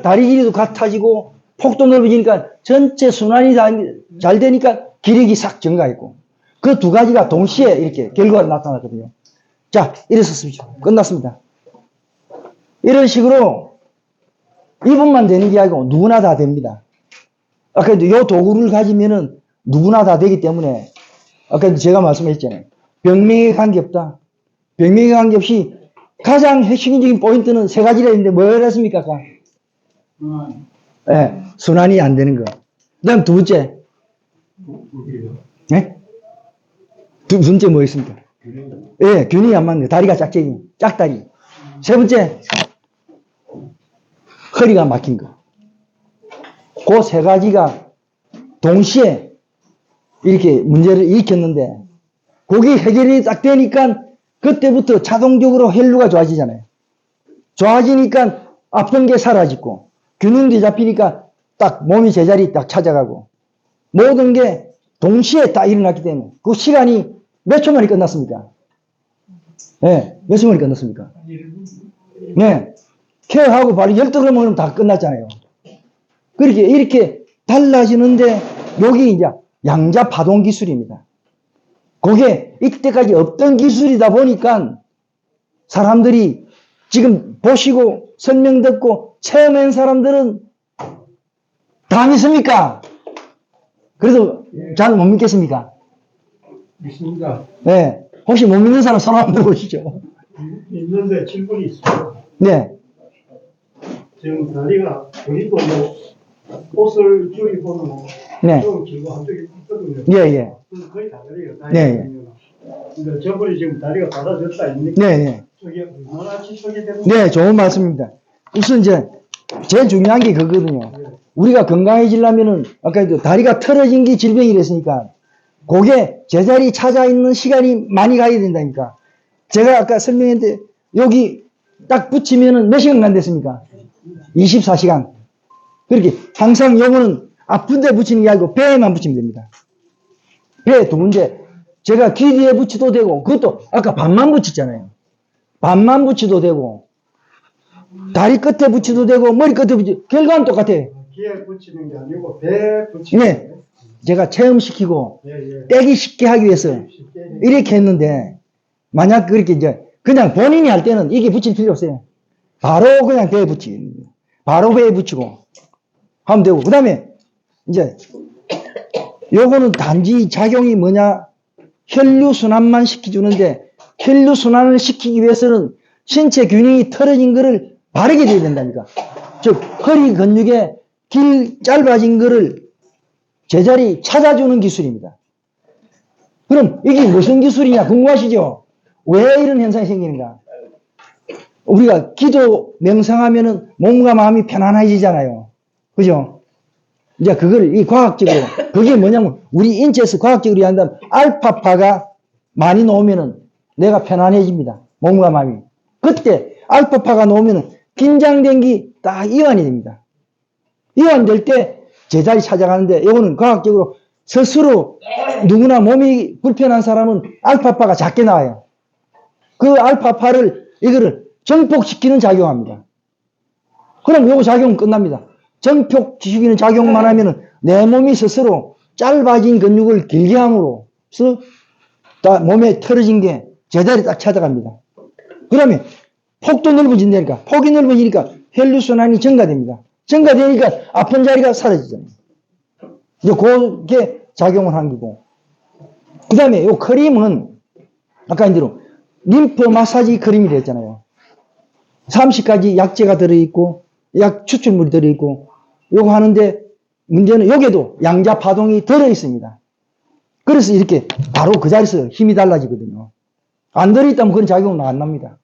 Speaker 2: 다리 길이도 같아지고, 폭도 넓어지니까 전체 순환이 잘 되니까 기력이 싹 증가했고, 그 2가지가 동시에 이렇게 결과가 나타났거든요. 자, 일어섰습니다. 끝났습니다. 이런 식으로 이분만 되는 게 아니고 누구나 다 됩니다. 아까 이 도구를 가지면은 누구나 다 되기 때문에 아까 제가 말씀했잖아요. 병명에 관계없다. 병명에 관계없이 가장 핵심적인 포인트는 3가지라 했는데 뭐였습니까? 순환이 안 되는 거. 그 다음 2번째. 두 번째 뭐였습니까? 균형이 안 맞네. 다리가 짝다리. 3번째. 허리가 막힌 거. 그 3가지가 동시에 이렇게 문제를 일으켰는데, 그게 해결이 딱 되니까 그때부터 자동적으로 혈류가 좋아지잖아요. 좋아지니까 아픈 게 사라지고, 균형도 잡히니까 딱 몸이 제자리 딱 찾아가고, 모든 게 동시에 딱 일어났기 때문에 그 시간이 몇 초 만에 끝났습니까? 네, 몇 초 만에 끝났습니까? 네, 케어하고 바로 열두를 먹으면 다 끝났잖아요. 그렇게 이렇게 달라지는데 여기 이제 양자 파동 기술입니다. 그게 이때까지 없던 기술이다 보니까 사람들이 지금 보시고 설명 듣고 체험한 사람들은 다 믿습니까? 그래도 잘 못 믿겠습니까?
Speaker 3: 믿습니다.
Speaker 2: 네. 혹시 못 믿는 사람 손 한번 들어보시죠.
Speaker 3: 있는데 질문이 있어요.
Speaker 2: 네.
Speaker 3: 지금 다리가 우리도 뭐 옷을 입고는
Speaker 2: 네.
Speaker 3: 좀 길고 한쪽이 있거든요.
Speaker 2: 예, 예.
Speaker 3: 거의 다 다리가 다
Speaker 2: 네,
Speaker 3: 있거든요. 근데 저번에 지금 다리가 닫아졌다 아닙니까?
Speaker 2: 네, 네.
Speaker 3: 저게 얼마나 지속이 되는
Speaker 2: 네, 좋은 말씀입니다. 우선 이제 제일 중요한 게 그거거든요. 우리가 건강해지려면은 아까도 다리가 틀어진 게 질병이랬으니까 그게 제자리 찾아 있는 시간이 많이 가야 된다니까. 제가 아까 설명했는데 여기 딱 붙이면은 몇 시간 간댔습니까? 24시간. 그렇게 항상 요거는 아픈 데 붙이는 게 아니고 배에만 붙이면 됩니다. 배에 두 군데. 제가 귀 뒤에 붙여도 되고 그것도 아까 반만 붙였잖아요. 반만 붙여도 되고 다리 끝에 붙여도 되고 머리 끝에 붙여도 결과는 똑같아요.
Speaker 3: 귀에 붙이는 게 아니고 배에 붙이는
Speaker 2: 네.
Speaker 3: 거예요?
Speaker 2: 제가 체험시키고
Speaker 3: 예, 예.
Speaker 2: 떼기 쉽게 하기 위해서
Speaker 3: 쉽게
Speaker 2: 이렇게 했는데 만약 그렇게 이제 그냥 본인이 할 때는 이게 붙일 필요 없어요. 바로 그냥 배에 붙이는 거예요. 바로 배에 붙이고 하면 되고 그 다음에 이제 요거는 단지 작용이 뭐냐 혈류순환만 시켜주는데 혈류순환을 시키기 위해서는 신체 균형이 틀어진 거를 바르게 돼야 된다니까. 즉 허리 근육의 짧아진 거를 제자리 찾아주는 기술입니다. 그럼 이게 무슨 기술이냐 궁금하시죠? 왜 이런 현상이 생기는가? 우리가 기도 명상하면은 몸과 마음이 편안해지잖아요. 그죠? 이제 그걸 이 과학적으로 그게 뭐냐면 우리 인체에서 과학적으로 이해한다면 알파파가 많이 나오면은 내가 편안해집니다. 몸과 마음이. 그때 알파파가 나오면은 긴장된 게 딱 이완이 됩니다. 이완될 때 제자리 찾아가는데 이거는 과학적으로 스스로 누구나 몸이 불편한 사람은 알파파가 작게 나와요. 그 알파파를 이거를 정폭시키는 작용합니다. 그럼 요거 작용은 끝납니다. 정폭시키는 작용만 하면은 내 몸이 스스로 짧아진 근육을 길게 함으로써 다 몸에 틀어진 게 제자리 딱 찾아갑니다. 그러면 폭도 넓어진다니까. 폭이 넓어지니까 혈류순환이 증가됩니다. 증가되니까 아픈 자리가 사라지잖아요. 이제 그게 작용을 한 거고. 그 다음에 요 크림은 아까 한 대로 림프 마사지 크림이 됐잖아요. 30가지 약재가 들어있고 약 추출물이 들어있고 요거 하는데 문제는 여기에도 양자 파동이 들어있습니다. 그래서 이렇게 바로 그 자리에서 힘이 달라지거든요. 안 들어있다면 그런 작용은 안 납니다.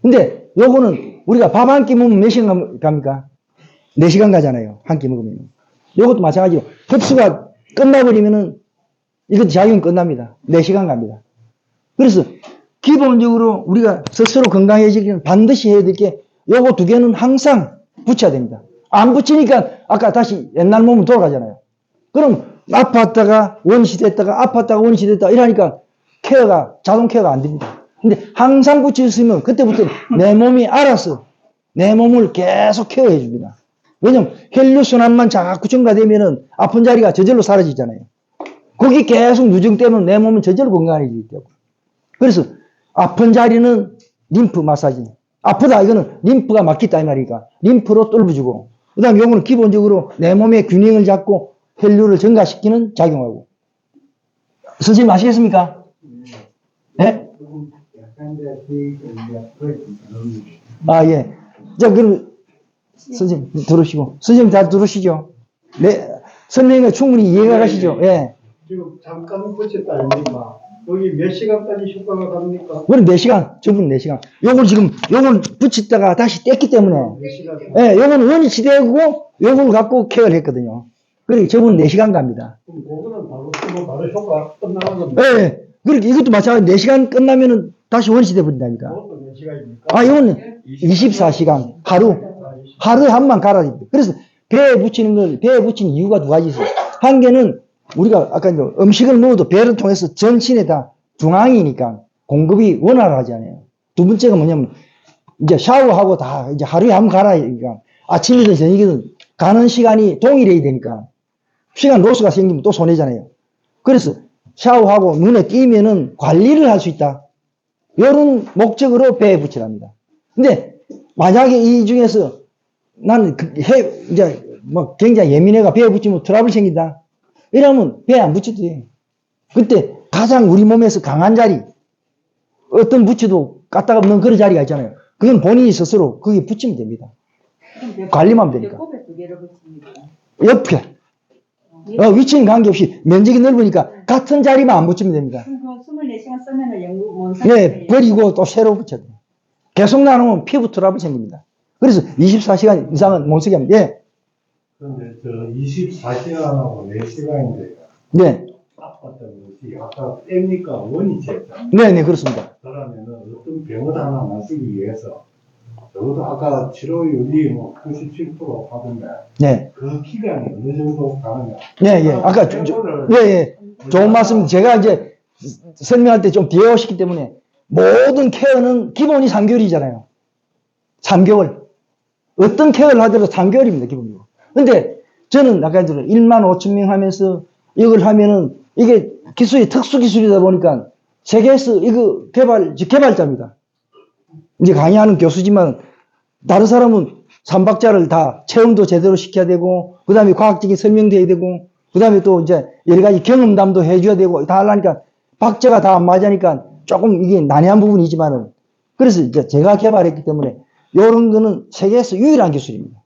Speaker 2: 근데 요거는 우리가 밥 한 끼 먹으면 몇 시간 갑니까? 4시간 가잖아요. 한 끼 먹으면. 요것도 마찬가지로 흡수가 끝나버리면은 이것도 작용이 끝납니다. 4시간 갑니다. 그래서 기본적으로 우리가 스스로 건강해지기는 반드시 해야 될 게 요거 두 개는 항상 붙여야 됩니다. 안 붙이니까 아까 다시 옛날 몸으로 돌아가잖아요. 그럼 아팠다가 원시됐다가 아팠다가 원시됐다가 이러니까 케어가 자동 케어가 안 됩니다. 근데 항상 붙여 있으면 그때부터 내 몸이 알아서 내 몸을 계속 케어해 줍니다. 왜냐면 혈류순환만 자꾸 증가되면은 아픈 자리가 저절로 사라지잖아요. 거기 계속 누정되면 내 몸은 저절로 건강해지기 때문에. 그래서 아픈 자리는 림프 마사지. 아프다 이거는 림프가 막혔다 이 말이니까 림프로 뚫어주고 그 다음에 요거는 기본적으로 내 몸의 균형을 잡고 혈류를 증가시키는 작용하고. 선생님 아시겠습니까? 네? 아, 예. 자, 그럼, 선생님, 들으시고. 선생님 잘 들으시죠? 네. 선생님이 충분히 이해가 가시죠? 예.
Speaker 3: 지금 잠깐 붙였다 아닙니까? 여기 몇 시간까지 효과가 갑니까?
Speaker 2: 그럼 4시간, 저분 4시간. 요걸 붙였다가 다시 뗐기 때문에.
Speaker 3: 몇 시간?
Speaker 2: 예, 요거는 원위치 되고, 요걸 갖고 케어를 했거든요. 그러니까 저분 4시간 갑니다.
Speaker 3: 그럼 그거는 바로 쓰고 바로 효과 끝나는 겁니다.
Speaker 2: 예, 예. 그렇게 이것도 마찬가지로 4시간 끝나면은 다시 원위치 돼버린다니까.
Speaker 3: 그것도 몇 시간입니까?
Speaker 2: 아, 이거는 24시간, 하루에 한 번 갈아야 됩니다. 그래서 배에 붙이는 이유가 두 가지 있어요. 한 개는 우리가 아까 이제 음식을 먹어도 배를 통해서 전신에 다 중앙이니까 공급이 원활하잖아요. 두 번째가 뭐냐면 이제 샤워하고 다 이제 하루에 한 번 가라. 그러니까 아침이든 저녁이든 가는 시간이 동일해야 되니까 시간 로스가 생기면 또 손해잖아요. 그래서 샤워하고 눈에 띄면은 관리를 할 수 있다. 이런 목적으로 배에 붙이랍니다. 근데 만약에 이 중에서 나는 이제 뭐 굉장히 예민해가 배에 붙이면 트러블 생긴다. 이러면 배에 안 붙여도 돼. 그때 가장 우리 몸에서 강한 자리, 어떤 부치도 까딱 없는 그런 자리가 있잖아요. 그건 본인이 스스로 거기에 붙이면 됩니다. 관리만 하면 되니까.
Speaker 5: 배꼽에 두 개를 붙입니다.
Speaker 2: 옆에. 위치는 관계없이 면적이 넓으니까 같은 자리만 안 붙이면 됩니다.
Speaker 5: 그럼 그 24시간 쓰면은 영국 원
Speaker 2: 예, 버리고 또 새로 붙여야 돼요. 계속 나누면 피부 트러블 생깁니다. 그래서 24시간 이상은 못 쓰게 합니다. 예.
Speaker 3: 그런데 저 24시간하고 4시간인데
Speaker 2: 네.
Speaker 3: 딱 봤던 것이 아까 뗍니까 원이 쟀잖아요.
Speaker 2: 네, 그렇습니다.
Speaker 3: 그러면은 어떤 병을 하나 마시기 위해서 적어도 아까 치료율이 뭐 97% 하던데
Speaker 2: 네.
Speaker 3: 그 기간이 어느 정도 가느냐.
Speaker 2: 네, 예. 아까, 좋은 말씀, 제가 이제 설명할 때 좀 비워시기 때문에 모든 케어는 기본이 3개월이잖아요. 3개월. 어떤 케어를 하더라도 3개월입니다, 기본으로. 근데 저는 아까 1만 5천 명 하면서 이걸 하면은 이게 기술이 특수 기술이다 보니까 세계에서 이거 개발자입니다. 이제 강의하는 교수지만 다른 사람은 3박자를 다 체험도 제대로 시켜야 되고 그 다음에 과학적인 설명도 해야 되고 그 다음에 또 이제 여러 가지 경험담도 해줘야 되고 다 하려니까 박자가 다 안 맞으니까 조금 이게 난해한 부분이지만은 그래서 이제 제가 개발했기 때문에 이런 거는 세계에서 유일한 기술입니다.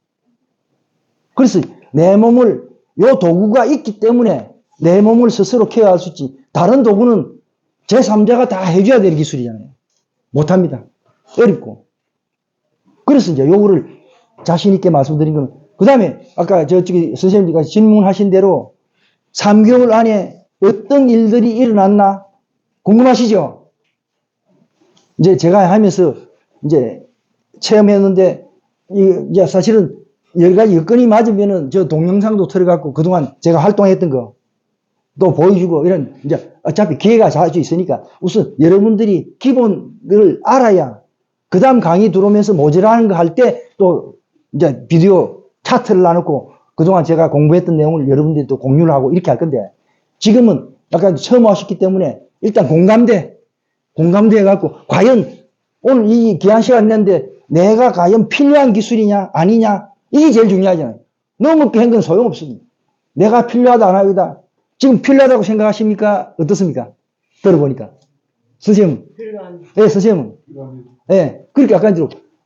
Speaker 2: 그래서 내 몸을 요 도구가 있기 때문에 내 몸을 스스로 케어할 수 있지 다른 도구는 제3자가 다 해줘야 될 기술이잖아요. 못합니다. 어렵고. 그래서 이제 요거를 자신있게 말씀드린 건, 그 다음에 아까 저쪽에 선생님께서 질문하신 대로 3개월 안에 어떤 일들이 일어났나 궁금하시죠? 이제 제가 하면서 이제 체험했는데, 이제 사실은 여러 가지 여건이 맞으면은 저 동영상도 틀어갖고 그동안 제가 활동했던 거 또 보여주고 이런, 이제 어차피 기회가 자주 있으니까 우선 여러분들이 기본을 알아야 그 다음 강의 들어오면서 모자라는 거 할 때 또 이제 비디오 차트를 나누고 그동안 제가 공부했던 내용을 여러분들이 또 공유를 하고 이렇게 할 건데 지금은 약간 처음 하셨기 때문에 일단 공감대 해갖고 과연 오늘 이 귀한 시간 냈는데 내가 과연 필요한 기술이냐 아니냐 이게 제일 중요하잖아요. 너무 한 건 소용없습니다. 내가 필요하다 안 하다 지금 필요하다고 생각하십니까? 어떻습니까? 들어보니까. 선생님. 예, 선생님은. 예. 그렇게 아까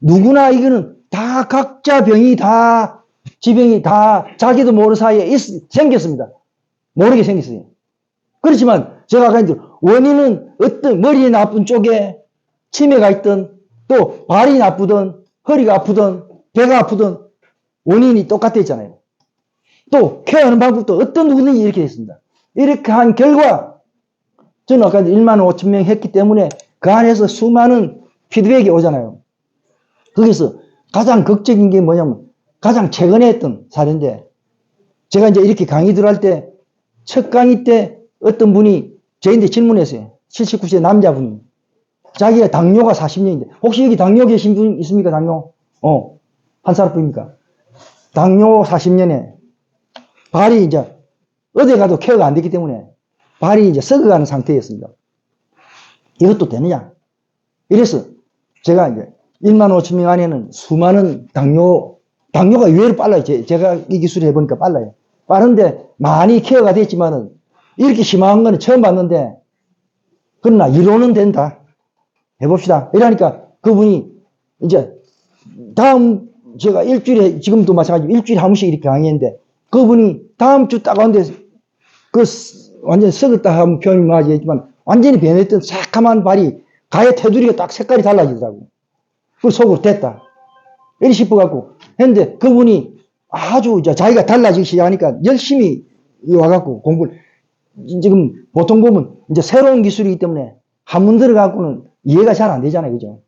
Speaker 2: 누구나 이거는 다 각자 병이 다 지병이 다 자기도 모르는 사이에 생겼습니다. 모르게 생겼어요. 그렇지만 제가 아까 원인은 어떤 머리에 나쁜 쪽에 치매가 있든 또 발이 나쁘든 허리가 아프든 배가 아프든 원인이 똑같았잖아요. 또 케어하는 방법도 어떤 누구든지 이렇게 됐습니다. 이렇게 한 결과 저는 아까 1만 5천 명 했기 때문에 그 안에서 수많은 피드백이 오잖아요. 거기서 가장 극적인 게 뭐냐면 가장 최근에 했던 사례인데 제가 이제 이렇게 강의 들어갈 때 첫 강의 때 어떤 분이 저한테 질문했어요. 79세 남자분이. 자기가 당뇨가 40년인데 혹시 여기 당뇨 계신 분 있습니까? 당뇨? 한 사람뿐입니까? 당뇨 40년에 발이 이제 어디 가도 케어가 안 됐기 때문에 발이 이제 썩어가는 상태였습니다. 이것도 되느냐? 이래서 제가 이제 1만 5천 명 안에는 수많은 당뇨가 의외로 빨라요. 제가 이 기술을 해보니까 빨라요. 빠른데 많이 케어가 됐지만은 이렇게 심한 거는 처음 봤는데 그러나 이론은 된다. 해봅시다. 이러니까 그분이 이제 다음 제가 일주일에 지금도 마찬가지로 일주일에 한 번씩 이렇게 강의했는데 그분이 다음 주 딱 왔는데 그 완전 썩었다 하면 표현이 맞지만 완전히 변했던 새카만 발이 가에 테두리가 딱 색깔이 달라지더라고. 그 속으로 됐다. 이렇게 싶어갖고 했는데 그분이 아주 자기가 달라지기 시작하니까 열심히 와갖고 공부를 지금 보통 보면 이제 새로운 기술이기 때문에 한문 들어가고는 이해가 잘 안 되잖아요. 그죠?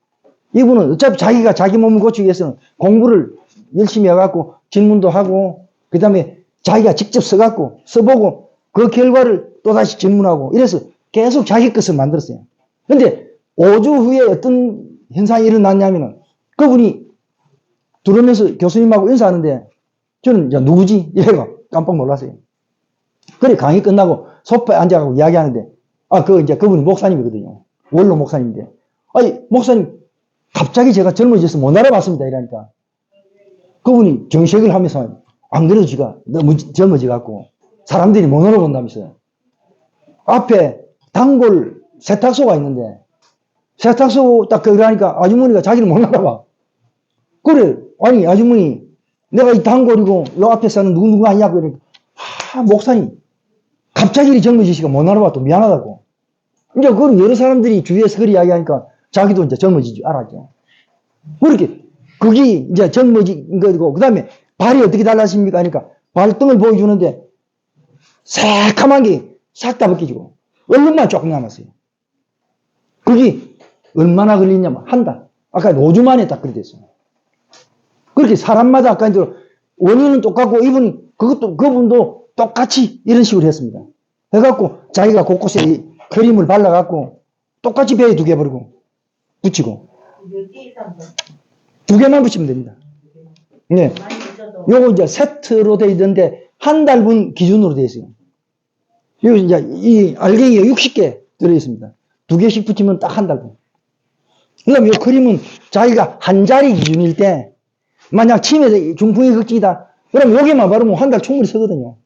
Speaker 2: 이분은 어차피 자기가 자기 몸을 고치기 위해서는 공부를 열심히 해갖고 질문도 하고 그 다음에 자기가 직접 써갖고 써보고 그 결과를 또다시 질문하고 이래서 계속 자기 것을 만들었어요. 근데 5주 후에 어떤 현상이 일어났냐면은 그분이 들어오면서 교수님하고 인사하는데 저는 이제 누구지? 이래가 깜빡 놀랐어요. 그래 강의 끝나고 소파에 앉아가지고 이야기하는데 그분이 목사님이거든요. 원로 목사님인데 아니 목사님 갑자기 제가 젊어져서 못 알아봤습니다 이러니까 그분이 정색을 하면서 안 그래도 제가 너무 젊어져갖고 사람들이 못 알아본다면서요. 앞에 단골 세탁소가 있는데 세탁소 딱 그러니까 아주머니가 자기를 못 알아봐. 그래 아니 아주머니 내가 이 단골이고 요 앞에 사는 누구 아니냐고 이러니까 목사님 갑자기 이리 젊어지시가 못 알아봐도 미안하다고. 이제 그걸 여러 사람들이 주위에서 그리 이야기하니까 자기도 이제 젊어지지 알았죠. 그렇게 그게 이제 젊어진 거고 그 다음에 발이 어떻게 달라집니까 하니까 발등을 보여주는데 새카만 게 싹 다 벗겨지고 얼룩만 조금 남았어요. 그게 얼마나 걸리냐면 한 달. 아까 5주 만에 딱 그렇게 됐어요. 그렇게 사람마다 아까 이제 원인은 똑같고 그분도 똑같이 이런 식으로 했습니다. 해갖고 자기가 곳곳에 이 크림을 발라갖고 똑같이 배에 2개 버리고 붙이고 2개만 붙이면 됩니다. 네. 요거 이제 세트로 되어 있는데 한 달분 기준으로 되어 있어요. 여기 이제 이 알갱이가 60개 들어있습니다. 2개씩 붙이면 딱 한 달분. 그 다음에 이 크림은 자기가 한 자리 기준일 때 만약 치매 중풍이 극직이다. 그럼 여기만 바르면 한 달 충분히 서거든요.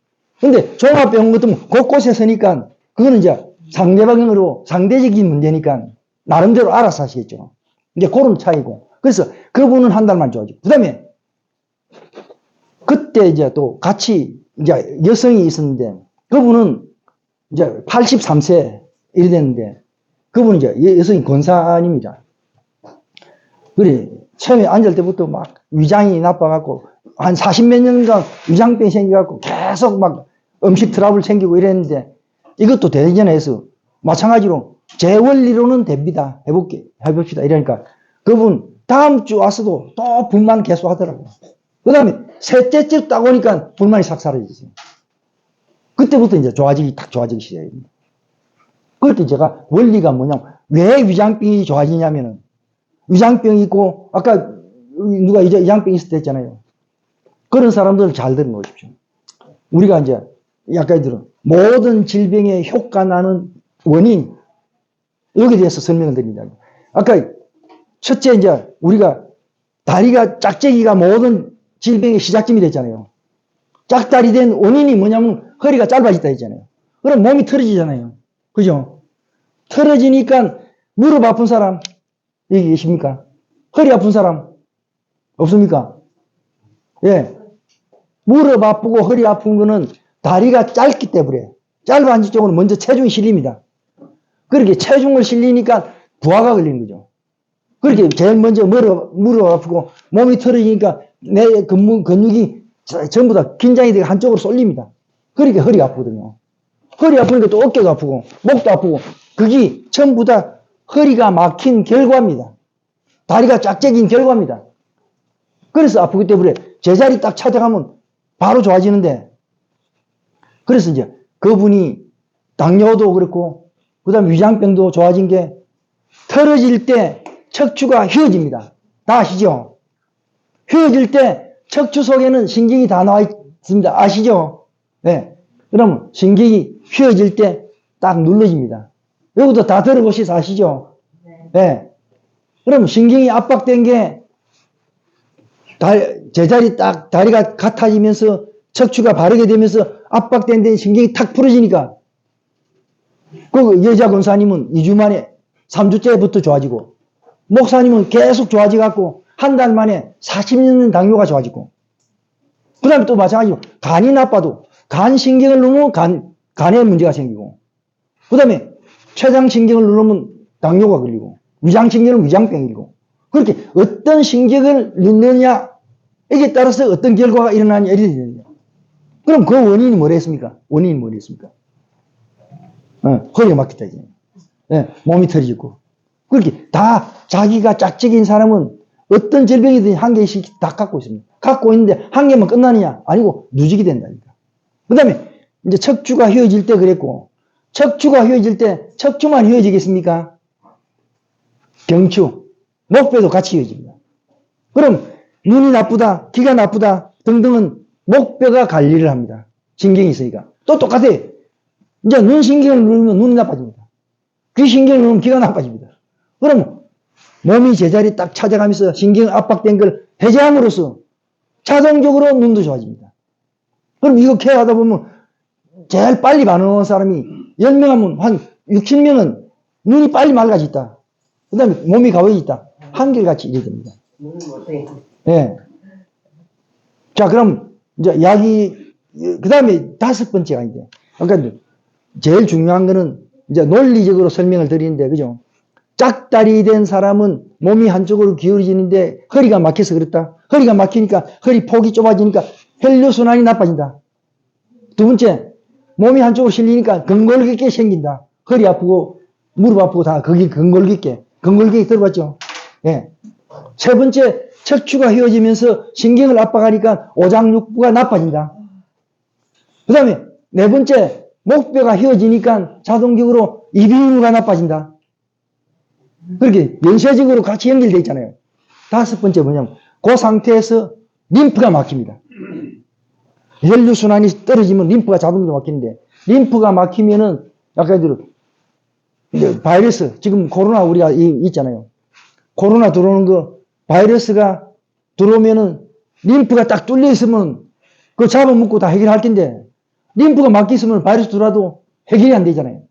Speaker 2: 근데 종합병원 같으면 곳곳에 서니까 그거는 이제 상대방으로 상대적인 문제니까 나름대로 알아서 하시겠죠. 이제 그런 차이고. 그래서 그분은 한 달만 좋아지고. 그 다음에 그때 이제 또 같이 이제 여성이 있었는데 그분은 이제 83세 이래 됐는데 그분은 이제 여성이 권사님이자. 그래. 처음에 앉을 때부터 막 위장이 나빠갖고 한 40몇 년간 위장병이 생겨갖고 계속 막 음식 트러블 생기고 이랬는데 이것도 대전에서 마찬가지로 제 원리로는 됩니다. 해봅시다. 이러니까 그분 다음 주 와서도 또 불만 계속 하더라고요. 그 다음에 셋째 주 딱 오니까 불만이 싹 사라졌어요. 그때부터 이제 딱 좋아지기 시작합니다. 그럴 때 제가 원리가 뭐냐면 왜 위장병이 좋아지냐면은 위장병이 있고 아까 누가 위장병이 있을 때 했잖아요. 그런 사람들을 잘 들어보십시오. 우리가 이제 아까 들은 모든 질병의 효과 나는 원인 여기에 대해서 설명을 드립니다. 아까 첫째 이제 우리가 다리가 짝짝이가 모든 질병의 시작점이 됐잖아요. 짝다리 된 원인이 뭐냐면 허리가 짧아졌다 했잖아요. 그럼 몸이 틀어지잖아요. 그죠? 틀어지니까 무릎 아픈 사람 여기 계십니까? 허리 아픈 사람 없습니까? 예. 무릎 아프고 허리 아픈 거는 다리가 짧기 때문에 짧은 쪽으로 먼저 체중이 실립니다. 그렇게 체중을 실리니까 부하가 걸리는 거죠. 그렇게 제일 먼저 무릎 아프고 몸이 틀어지니까 내 근육이 전부 다 긴장이 되고 한쪽으로 쏠립니다. 그러니까 허리가 아프거든요. 허리 아프니까 또 어깨도 아프고 목도 아프고 그게 전부 다 허리가 막힌 결과입니다. 다리가 짝짝인 결과입니다. 그래서 아프기 때문에 제자리 딱 찾아가면 바로 좋아지는데 그래서 이제 그분이 당뇨도 그렇고 그 다음에 위장병도 좋아진 게 틀어질 때 척추가 휘어집니다. 다 아시죠? 휘어질 때 척추 속에는 신경이 다 나와 있습니다. 아시죠? 네. 그러면 신경이 휘어질 때 딱 눌러집니다. 여기도 다 들어보셔서 아시죠? 네. 그럼 신경이 압박된 게 제자리 딱 다리가 같아지면서 척추가 바르게 되면서 압박된 데 신경이 탁 풀어지니까 그 여자 권사님은 2주 만에 3주째부터 좋아지고 목사님은 계속 좋아지갖고 한 달 만에 40년 당뇨가 좋아지고 그 다음에 또 마찬가지로 간이 나빠도 간 신경을 누르면 간에 문제가 생기고 그 다음에 췌장신경을 누르면 당뇨가 걸리고 위장신경은 위장병이 걸리고 그렇게 어떤 신경을 넣느냐 이게 따라서 어떤 결과가 일어나느냐 이렇게 되거든요. 그럼 그 원인이 뭐랬습니까? 원인이 뭐랬습니까? 허리가 막혔다 이제. 네, 몸이 털어지고 그렇게 다 자기가 짝짝인 사람은 어떤 질병이든 한 개씩 다 갖고 있습니다. 갖고 있는데 한 개만 끝나느냐? 아니고 누적이 된다니까. 그 다음에 이제 척추가 휘어질 때 그랬고, 척추가 휘어질 때 척추만 휘어지겠습니까? 경추, 목뼈도 같이 휘어집니다. 그럼 눈이 나쁘다, 귀가 나쁘다 등등은 목뼈가 관리를 합니다. 신경이 있으니까. 또 똑같아요. 이제 눈 신경을 누르면 눈이 나빠집니다. 귀 신경을 누르면 귀가 나빠집니다. 그럼 몸이 제자리 딱 찾아가면서 신경 압박된 걸 해제함으로써 자동적으로 눈도 좋아집니다. 그럼 이거 케어하다 보면 제일 빨리 반응하는 사람이 10명 하면 한 6, 7명은 눈이 빨리 맑아졌다. 그 다음에 몸이 가벼워졌다. 한결같이 이래 됩니다. 예. 자, 그럼 이제 약이, 그 다음에 5번째가 이제, 그러니까 제일 중요한 거는 이제 논리적으로 설명을 드리는데, 그죠? 짝다리 된 사람은 몸이 한쪽으로 기울어지는데 허리가 막혀서 그렇다. 허리가 막히니까 허리 폭이 좁아지니까 혈류순환이 나빠진다. 두 번째, 몸이 한쪽으로 실리니까 근골격계 생긴다. 허리 아프고 무릎 아프고 다 거기 근골격계. 근골격계 들어봤죠? 예. 세 번째, 척추가 휘어지면서 신경을 압박하니까 오장육부가 나빠진다. 그 다음에 네 번째, 목뼈가 휘어지니까 자동적으로 이비인후가 나빠진다. 그렇게 연쇄적으로 같이 연결되어 있잖아요. 5번째 뭐냐면 그 상태에서 림프가 막힙니다. 혈류순환이 떨어지면 림프가 자동적으로 막히는데 림프가 막히면은 아까 대로 바이러스 지금 코로나 우리가 있잖아요. 코로나 들어오는 거 바이러스가 들어오면은 림프가 딱 뚫려 있으면 그거 잡아먹고 다 해결할 텐데 림프가 막혀 있으면 바이러스 들어와도 해결이 안 되잖아요.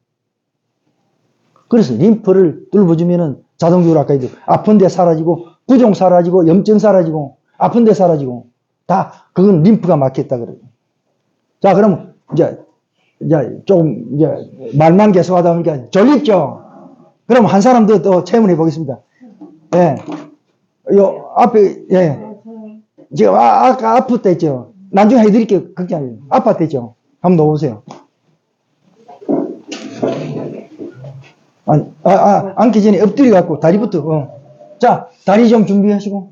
Speaker 2: 그래서 림프를 뚫어주면은 자동적으로 아까 얘기했죠. 아픈 데 사라지고, 부종 사라지고, 염증 사라지고, 아픈 데 사라지고, 다, 그건 림프가 막혔다 그래요. 자, 그럼, 이제 말만 계속 하다 보니까 졸립죠? 그럼 한 사람 더 체험을 해보겠습니다. 예. 요, 앞에, 예. 지금, 아까 아팠다 했죠? 나중에 해드릴게요. 그게 아니에요. 아팠다 했죠? 한번 넣어보세요. 앉기 전에 엎드려 갖고 다리부터, 자, 다리 좀 준비하시고.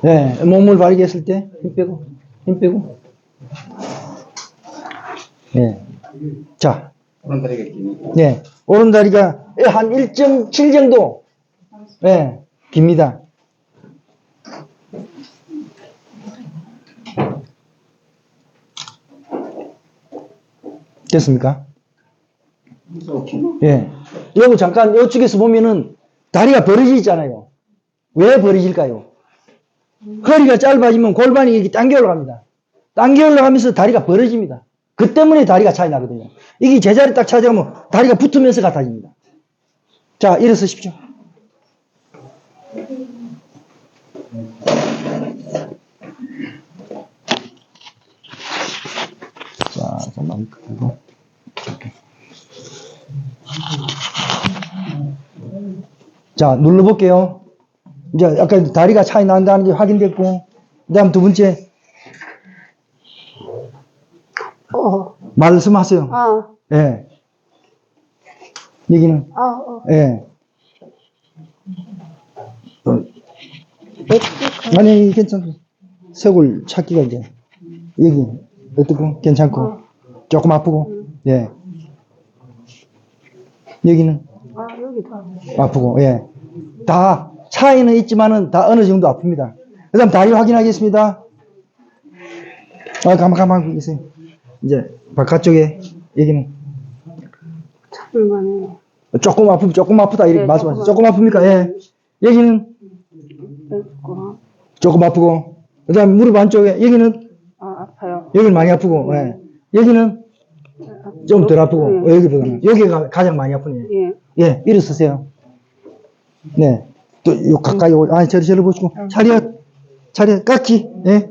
Speaker 2: 네, 몸을 바르게 했을 때, 힘 빼고. 네. 자. 네. 오른다리가 한 1.7 정도, 네, 깁니다. 됐습니까? 예. 여기 잠깐 이쪽에서 보면은 다리가 벌어져 있잖아요. 왜 벌어질까요? 허리가 짧아지면 골반이 이렇게 당겨 올라갑니다. 당겨 올라가면서 다리가 벌어집니다. 그 때문에 다리가 차이 나거든요. 이게 제자리 딱 찾아가면 다리가 붙으면서 같아집니다. 자, 일어서십시오. 자, 잠깐만. 자, 눌러볼게요. 이제 아까 다리가 차이 난다는 게 확인됐고, 그 다음 두 번째. 말씀하세요. 예. 여기는. 예. 아니, 괜찮고. 쇄골 찾기가 이제. 여기. 어떻고? 괜찮고. 조금 아프고. 예. 여기는.
Speaker 4: 여기도.
Speaker 2: 아프고, 예. 다 차이는 있지만은 다 어느 정도 아픕니다. 그 다음 다리 확인하겠습니다. 가만 계세요. 이제 바깥쪽에 여기는
Speaker 4: 참을만해요.
Speaker 2: 조금 아프다 이렇게
Speaker 4: 네,
Speaker 2: 말씀하세요. 조금 아픕니까? 예. 여기는 조금 아프고, 그 다음 무릎 안쪽에 여기는
Speaker 4: 아파요.
Speaker 2: 여기는 많이 아프고, 예. 여기는 좀 덜 아프고, 여기보다는 여기가 가장 많이 아프네요. 예, 일어서세요. 네. 또, 요, 가까이, 저리 보시고. 차렷, 깍지, 예.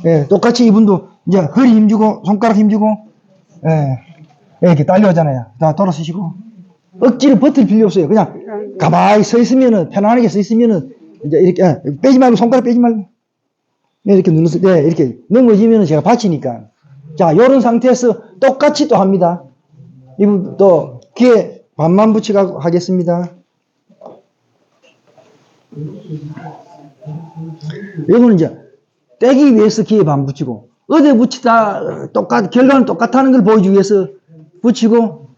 Speaker 2: 예, 똑같이 이분도, 이제, 허리 힘주고, 손가락 힘주고, 예. 이렇게 딸려오잖아요. 다 돌아서시고. 억지로 버틸 필요 없어요. 그냥, 가만히 서 있으면은, 편안하게 서 있으면은, 이제 이렇게, 빼지 말고, 손가락 빼지 말고. 이렇게 눌러서, 네, 이렇게 넘어지면은 제가 받치니까. 자, 요런 상태에서 똑같이 또 합니다. 이분 또, 귀에 반만 붙여가고 하겠습니다. 이거는 이제 떼기 위해서 기에 반 붙이고, 어디 붙이다, 결과는 똑같다는 걸 보여주기 위해서 붙이고,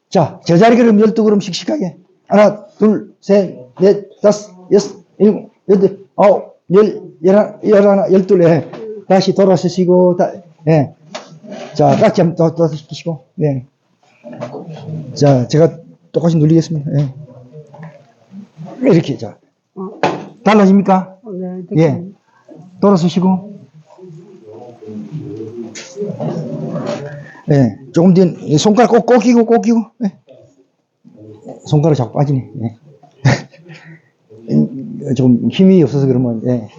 Speaker 2: 자, 제자리 그럼 12그램 씩씩하게. 하나, 둘, 셋, 넷, 다섯, 여섯, 일곱, 여덟, 아홉, 열하나, 열둘, 예. 다시 돌아서시고, 예. 자, 깍지 한번 더 시키시고, 예. 자, 제가 똑같이 눌리겠습니다. 예. 이렇게, 자. 달라집니까?
Speaker 4: 네,
Speaker 2: 예. 돌아서시고. 예. 조금 뒤에 손가락 꼭 끼고. 예. 손가락 자꾸 빠지네. 예. 좀 힘이 없어서 그러면, 예.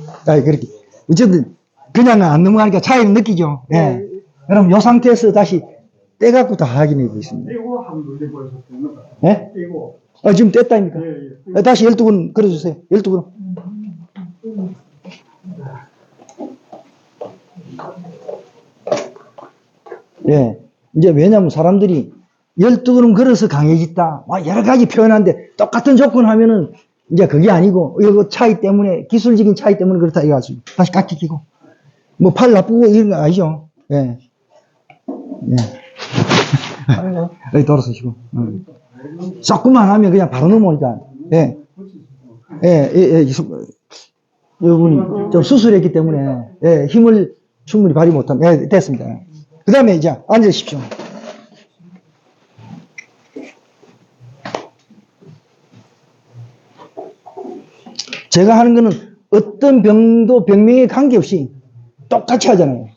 Speaker 2: 그렇게. 어쨌든, 그냥 안 넘어가니까 차이를 느끼죠. 예. 그럼 요 상태에서 다시 떼갖고 다 확인해 보겠습니다.
Speaker 3: 이거 한번 눌려보셨어요?
Speaker 2: 예?
Speaker 3: 이거.
Speaker 2: 지금 뗐다니까. 다시 12근 걸어주세요. 12근. 예. 이제 왜냐면 사람들이 12그램 걸어서 강해졌다. 여러 가지 표현하는데 똑같은 조건 하면은 이제 그게 아니고 이거 차이 때문에 기술적인 차이 때문에 그렇다 이거죠. 다시 깍지 끼고. 뭐 팔 나쁘고 이런 거 아니죠. 예. 예. 여기 돌아서시고. 조금만 하면 그냥 바로 넘어오니까. 예. 이분이 좀 수술했기 때문에, 예, 힘을 충분히 발휘 못한, 예, 됐습니다. 그 다음에 이제 앉으십시오. 제가 하는 거는 어떤 병도 병명에 관계없이 똑같이 하잖아요.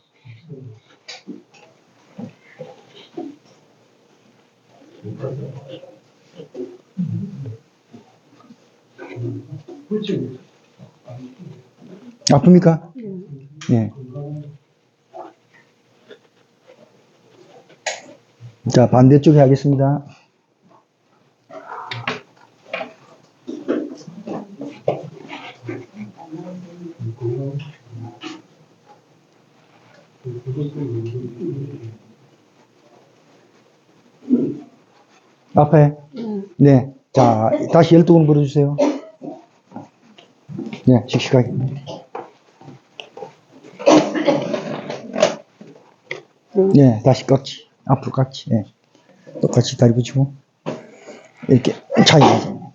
Speaker 2: 아픕니까? 예. 자, 반대쪽에 하겠습니다. 앞에? 네. 자, 다시 12번 걸어주세요. 네, 씩씩하게. 네, 다시 깍지. 앞으로 깍지. 네. 똑같이 다리 붙이고. 이렇게 차이 나죠.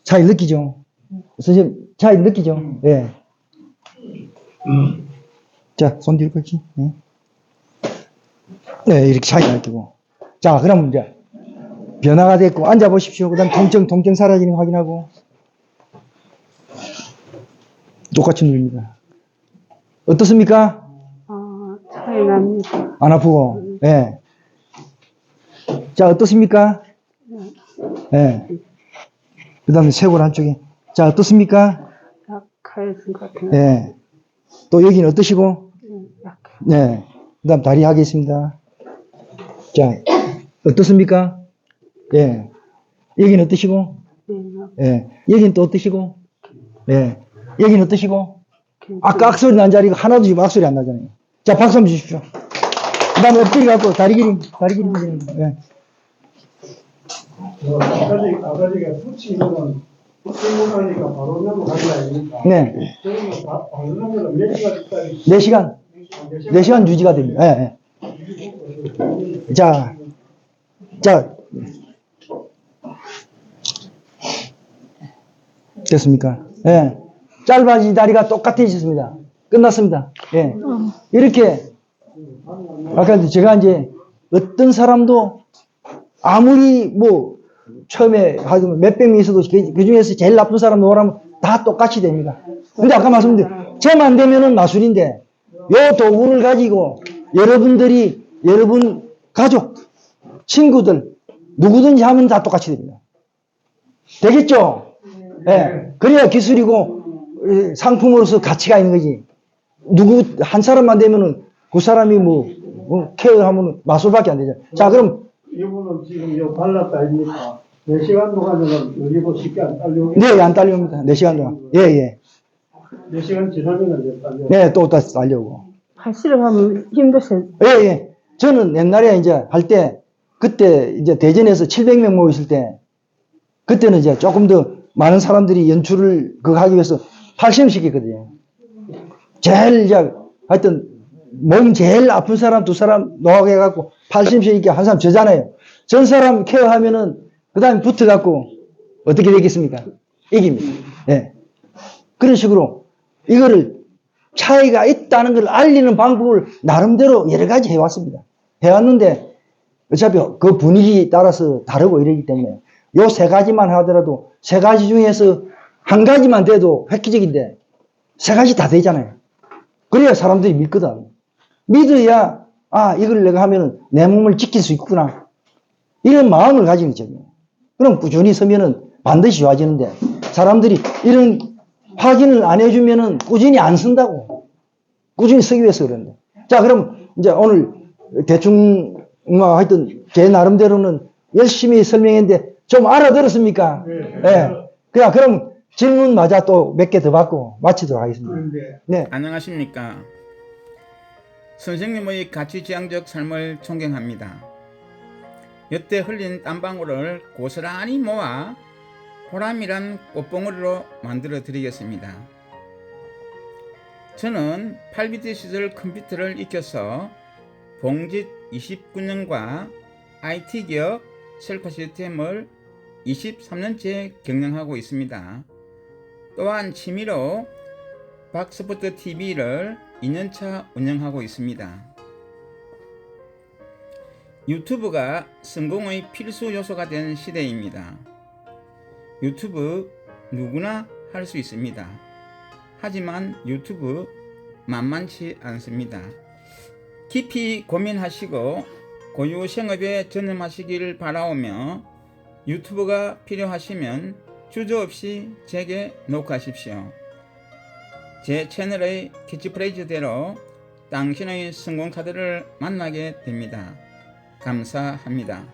Speaker 2: 차이 느끼죠? 선생님, 차이 느끼죠? 네. 자, 손 뒤로 깍지. 네. 네, 이렇게 차이가 느끼고. 자, 그럼 이제 변화가 됐고, 앉아보십시오. 그 다음 통증 사라지는 거 확인하고. 똑같이 누릅니다. 어떻습니까?
Speaker 4: 차이 납니다.
Speaker 2: 안 아프고, 예. 자, 어떻습니까? 예. 그 다음에 쇄골 한쪽에. 자, 어떻습니까?
Speaker 4: 약해진 것 같아요.
Speaker 2: 예. 또 여기는 어떠시고?
Speaker 4: 약해.
Speaker 2: 네. 그 다음 다리 하겠습니다. 자, 어떻습니까? 예. 여기는 어떠시고? 예. 여기는 또 어떠시고? 예. 여기는 어떠시고? 아까 악소리 난 자리가 하나도 지금 악소리 안 나잖아요. 자, 박수 한번 주십시오. 그 다음에 엎드려 갖고 다리 기림. 예.
Speaker 3: 아버지가 붙이면 하니까 바로 넘어가는 거 아닙니까?
Speaker 2: 네.
Speaker 3: 저는 바로 넘어가면 몇 시간짜리
Speaker 2: 4시간. 4시간 유지가 됩니다. 예, 예. 자. 됐습니까? 예. 짧아진 다리가 똑같아졌습니다. 끝났습니다. 예. 이렇게, 아까 제가 이제 어떤 사람도 아무리 뭐 처음에 몇백 명 있어도 그 중에서 제일 나쁜 사람 놓으라면 다 똑같이 됩니다. 근데 아까 말씀드린 저만 되면은 마술인데 요 도구를 가지고 여러분들이 여러분 가족, 친구들 누구든지 하면 다 똑같이 됩니다. 되겠죠? 예. 그래야 기술이고 상품으로서 가치가 있는 거지. 누구 한 사람만 되면은 그 사람이 뭐 케어하면 마술밖에 안 되죠. 자, 그럼
Speaker 3: 이분은 지금 요 발랐다 아닙니까? 4시간 동안은 여기도 쉽게 안 딸려오겠죠?
Speaker 2: 네, 안 딸려옵니다. 4시간 동안. 예.
Speaker 3: 4시간 지나면 이제 딸려.
Speaker 2: 네, 또 다시 딸려오고.
Speaker 4: 발시를 하면 힘드세요.
Speaker 2: 예. 저는 옛날에 이제 할 때, 그때 이제 대전에서 700명 모였을 때, 그때는 이제 조금 더 많은 사람들이 연출을 그거 하기 위해서 8시험 시켰거든요. 제일 이제 하여튼 몸 제일 아픈 사람 두 사람 노하고 해갖고 80세 이게 한 사람 저잖아요. 전 사람 케어하면은 그 다음에 붙어갖고 어떻게 되겠습니까? 이깁니다. 예. 그런 식으로 이거를 차이가 있다는 걸 알리는 방법을 나름대로 여러 가지 해왔습니다. 해왔는데 어차피 그 분위기 따라서 다르고 이러기 때문에 요 세 가지만 하더라도 세 가지 중에서 한 가지만 돼도 획기적인데 세 가지 다 되잖아요. 그래야 사람들이 믿거든. 믿어야 아 이걸 내가 하면은 내 몸을 지킬 수 있구나 이런 마음을 가지는 거죠. 그럼 꾸준히 서면은 반드시 좋아지는데 사람들이 이런 확인을 안 해주면은 꾸준히 안 쓴다고. 꾸준히 쓰기 위해서 그러는데. 자, 그럼 이제 오늘 대충 뭐 하여튼 제 나름대로는 열심히 설명했는데 좀 알아들었습니까? 네. 그럼 질문 마저 또 몇 개 더 받고 마치도록 하겠습니다. 네.
Speaker 6: 안녕하십니까. 선생님의 가치지향적 삶을 존경합니다. 여태 흘린 땀방울을 고스란히 모아 보람이란 꽃봉오리로 만들어 드리겠습니다. 저는 8비트 시절 컴퓨터를 익혀서 봉짓 29년과 IT기업 셀카 시스템을 23년째 경영하고 있습니다. 또한 취미로 박스포트 TV를 2년차 운영하고 있습니다. 유튜브가 성공의 필수 요소가 된 시대입니다. 유튜브 누구나 할 수 있습니다. 하지만 유튜브 만만치 않습니다. 깊이 고민하시고 고유 생업에 전념하시길 바라오며 유튜브가 필요하시면 주저없이 제게 녹화하십시오. 제 채널의 캐치프레이즈대로 당신의 성공 카드를 만나게 됩니다. 감사합니다.